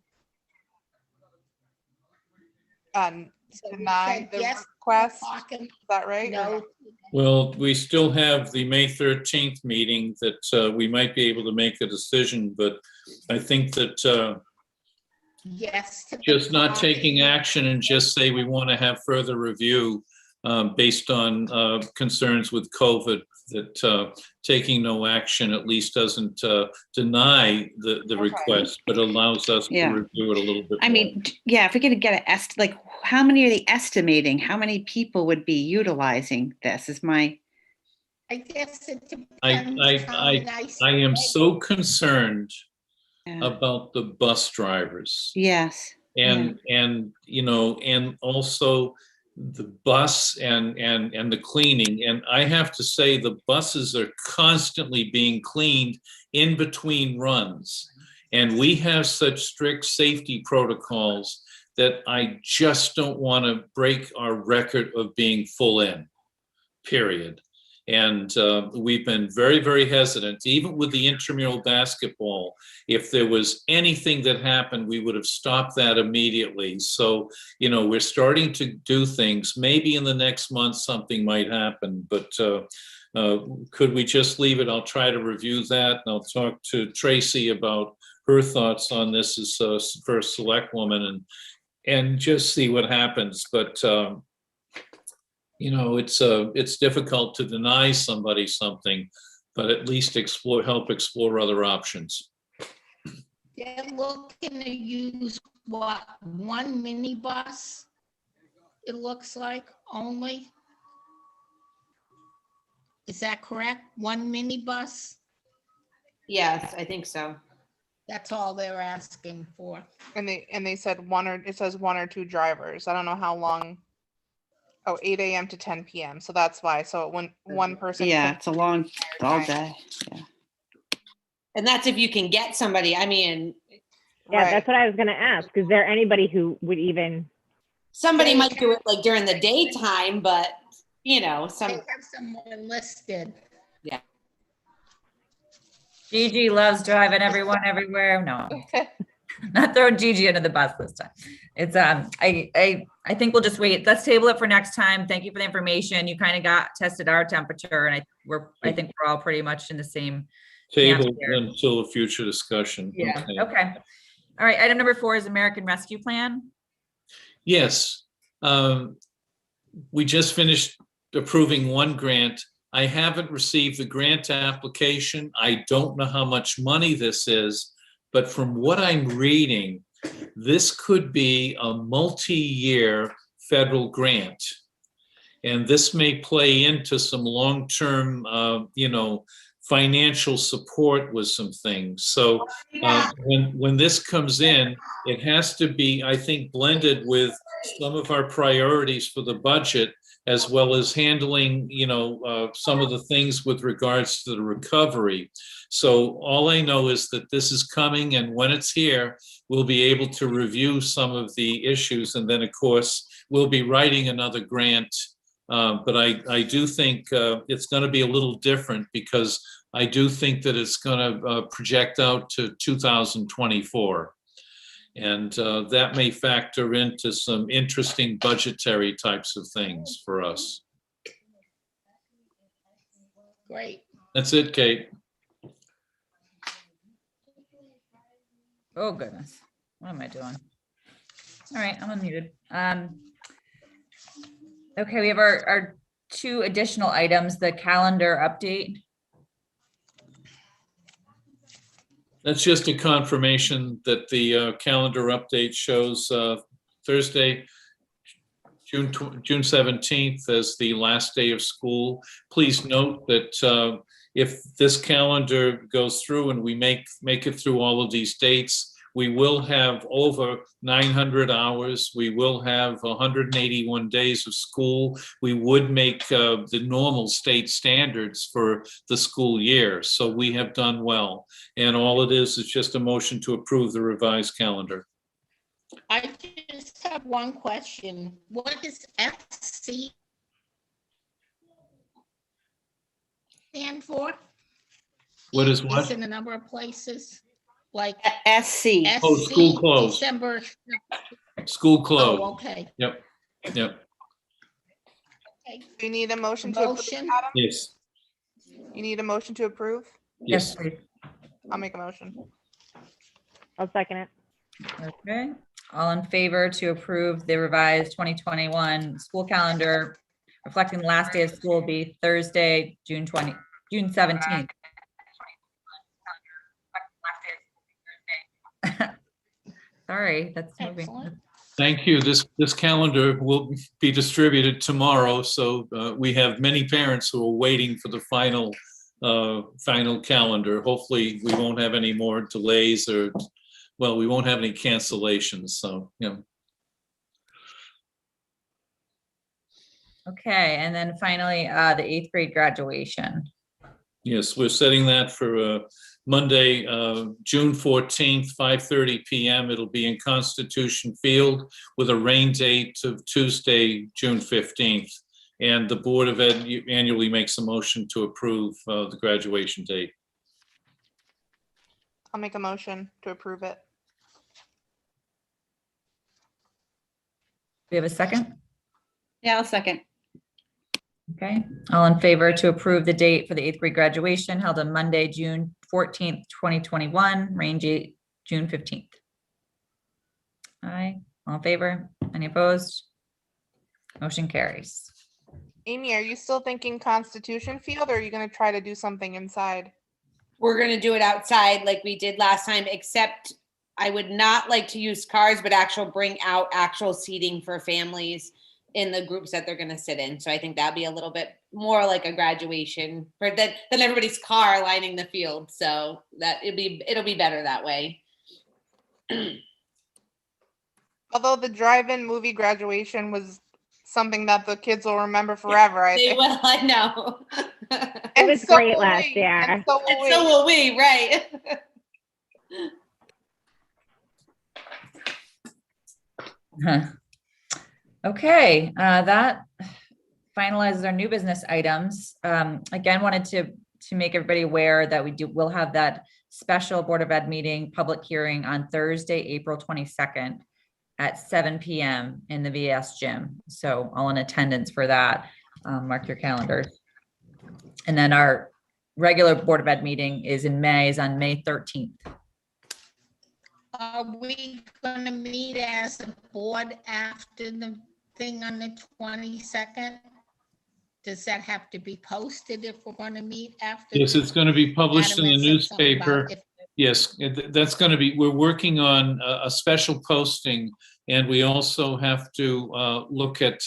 So we deny said the yes to request. parking, Is that right? no, Well, we still have the May 13th meeting that we might be able to make a decision, but I think that yes to the just not parking. taking action and just say we want to have further review based on concerns with COVID, that taking no action at least doesn't deny the request, but allows us to Yeah. review it a little bit I more. mean, yeah, if we're gonna get like, how many are they estimating? How many people would be utilizing this is my, I guess it I depends how nice. I am so concerned yeah. about the bus drivers. Yes. And you know, and also the bus and the cleaning. And I have to say, the buses are constantly being cleaned in between runs. And we have such strict safety protocols that I just don't want to break our record of being full in, period. And we've been very, very hesitant, even with the intramural basketball. If there was anything that happened, we would have stopped that immediately. So, you know, we're starting to do things. Maybe in the next month, something might happen, but could we just leave it? I'll try to review that, and I'll talk to Tracy about her thoughts on this as first select woman, and just see what happens. But you know, it's difficult to deny somebody something, but at least help explore other options. They're looking to use what, 1 minibus? It looks like only. Is that correct? 1 minibus? Yes, I think so. That's all they're asking for. And they said it says 1 or 2 drivers. I don't know how long. Oh, 8 a.m. to 10 p.m. So that's why. So when one person. Yeah, it's a long, all day. Yeah. And that's if you can get somebody. I mean, Yeah, Right. that's what I was gonna ask. Is there anybody who would even, somebody might do it like during the daytime, but you know, They some, have someone enlisted. Gigi loves driving everyone everywhere. No, not throwing Gigi under the bus this time. It's I think we'll just wait. Let's table it for next time. Thank you for the information. You kind of tested our temperature, and I think we're all pretty much in the same Table camp here. until a future discussion. Yeah. Okay. All right. Item number 4 is American Rescue Plan. Yes. We just finished approving one grant. I haven't received the grant application. I don't know how much money this is, but from what I'm reading, this could be a multi-year federal grant. And this may play into some long-term, financial support with some things. So when this comes in, it has to be, I think, blended with some of our priorities for the budget, as well as handling, some of the things with regards to the recovery. So all I know is that this is coming, and when it's here, we'll be able to review some of the issues. And then, of course, we'll be writing another grant. But I do think it's going to be a little different, because I do think that it's going to project out to 2024. And that may factor into some interesting budgetary types of things for us. Great. That's it, Kate. Oh, goodness. What am I doing? All right, I'm unmuted. Okay, we have our two additional items, the calendar update. That's just a confirmation that the calendar update shows Thursday, June 17th as the last day of school. Please note that if this calendar goes through and we make it through all of these dates, we will have over 900 hours. We will have 181 days of school. We would make the normal state standards for the school year. So we have done well. And all it is just a motion to approve the revised calendar. I just have one question. What does FC stand for? What is It's what? in a number of places, like SC. Oh, school SC, closed. December. School closed. Oh, okay. Yep. Okay. You need a motion to approve, Motion? Adam? Yes. You need a motion to approve? Yes. Please. I'll make a motion. I'll second it. Okay, all in favor to approve the revised 2021 school calendar reflecting the last day of school will be Thursday, June 17th. Sorry, that's moving. Excellent. Thank you. This calendar will be distributed tomorrow. So we have many parents who are waiting for the final calendar. Hopefully we won't have any more delays or, well, we won't have any cancellations. So, yeah. Okay, and then finally, the 8th grade graduation. Yes, we're setting that for Monday, June 14th, 5:30 p.m. It'll be in Constitution Field with a rain date of Tuesday, June 15th. And the Board of Ed annually makes a motion to approve the graduation date. I'll make a motion to approve it. Do we have a second? Yeah, I'll second. Okay, all in favor to approve the date for the 8th grade graduation held on Monday, June 14th, 2021, rain date, June 15th. Aye, all in favor? Any opposed? Motion carries. Amy, are you still thinking Constitution Field, or are you gonna try to do something inside? We're gonna do it outside like we did last time, except I would not like to use cars, but bring out actual seating for families in the groups that they're gonna sit in. So I think that'd be a little bit more like a graduation than everybody's car lining the field. So that it'll be better that way. Although the drive-in movie graduation was something that the kids will remember forever, I They think. will, I know. It was so great will last we, year. and so will And we. so will we, right? Huh. Okay, that finalizes our new business items. Again, wanted to make everybody aware that we'll have that special Board of Ed meeting, public hearing on Thursday, April 22nd at 7 p.m. in the VS gym. So all in attendance for that. Mark your calendars. And then our regular Board of Ed meeting is on May 13th. Are we gonna meet as a board after the thing on the 22nd? Does that have to be posted if we're gonna meet after? Yes, it's going to be published in Adam the had said something about newspaper. Yes, that's going to be, we're working on a special posting, and we also have to look at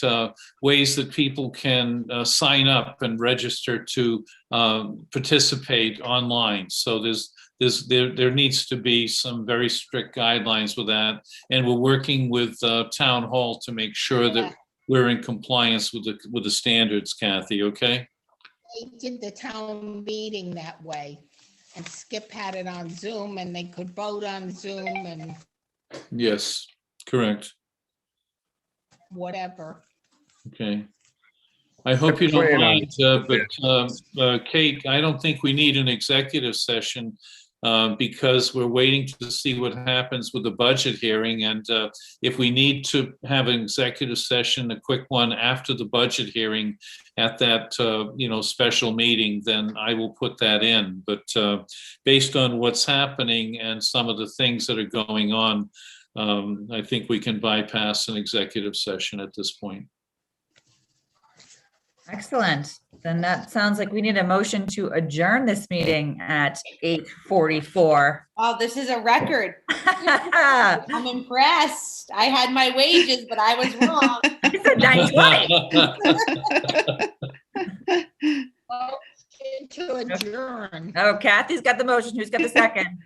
ways that people can sign up and register to participate online. So there needs to be some very strict guidelines with that, and we're working with Town Hall to make sure that we're in compliance with the standards, Kathy, okay? They did the town meeting that way, and Skip had it on Zoom, and they could vote on Zoom and Yes, correct. whatever. Okay. I hope you don't plan on mind, but Kate, I don't think we need an executive session because we're waiting to see what happens with the budget hearing. And if we need to have an executive session, a quick one after the budget hearing at that, special meeting, then I will put that in. But based on what's happening and some of the things that are going on, I think we can bypass an executive session at this point. Excellent. Then that sounds like we need a motion to adjourn this meeting at 8:44. Oh, this is a record. I'm impressed. I had my wages, but I was wrong. You said 9:20. Motion to adjourn. Oh, Kathy's got the motion. Who's got the second?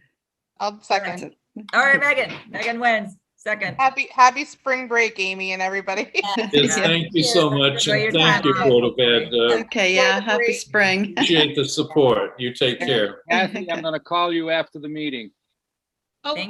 I'll second. All right, Megan. Megan wins. Second. Happy spring break, Amy and everybody. Yes, thank you so much. Enjoy your And thank time you, off. Board of Ed. Okay, yeah, happy spring. Appreciate the support. You take care. Kathy, I'm going to call you after the meeting. Oh, Thank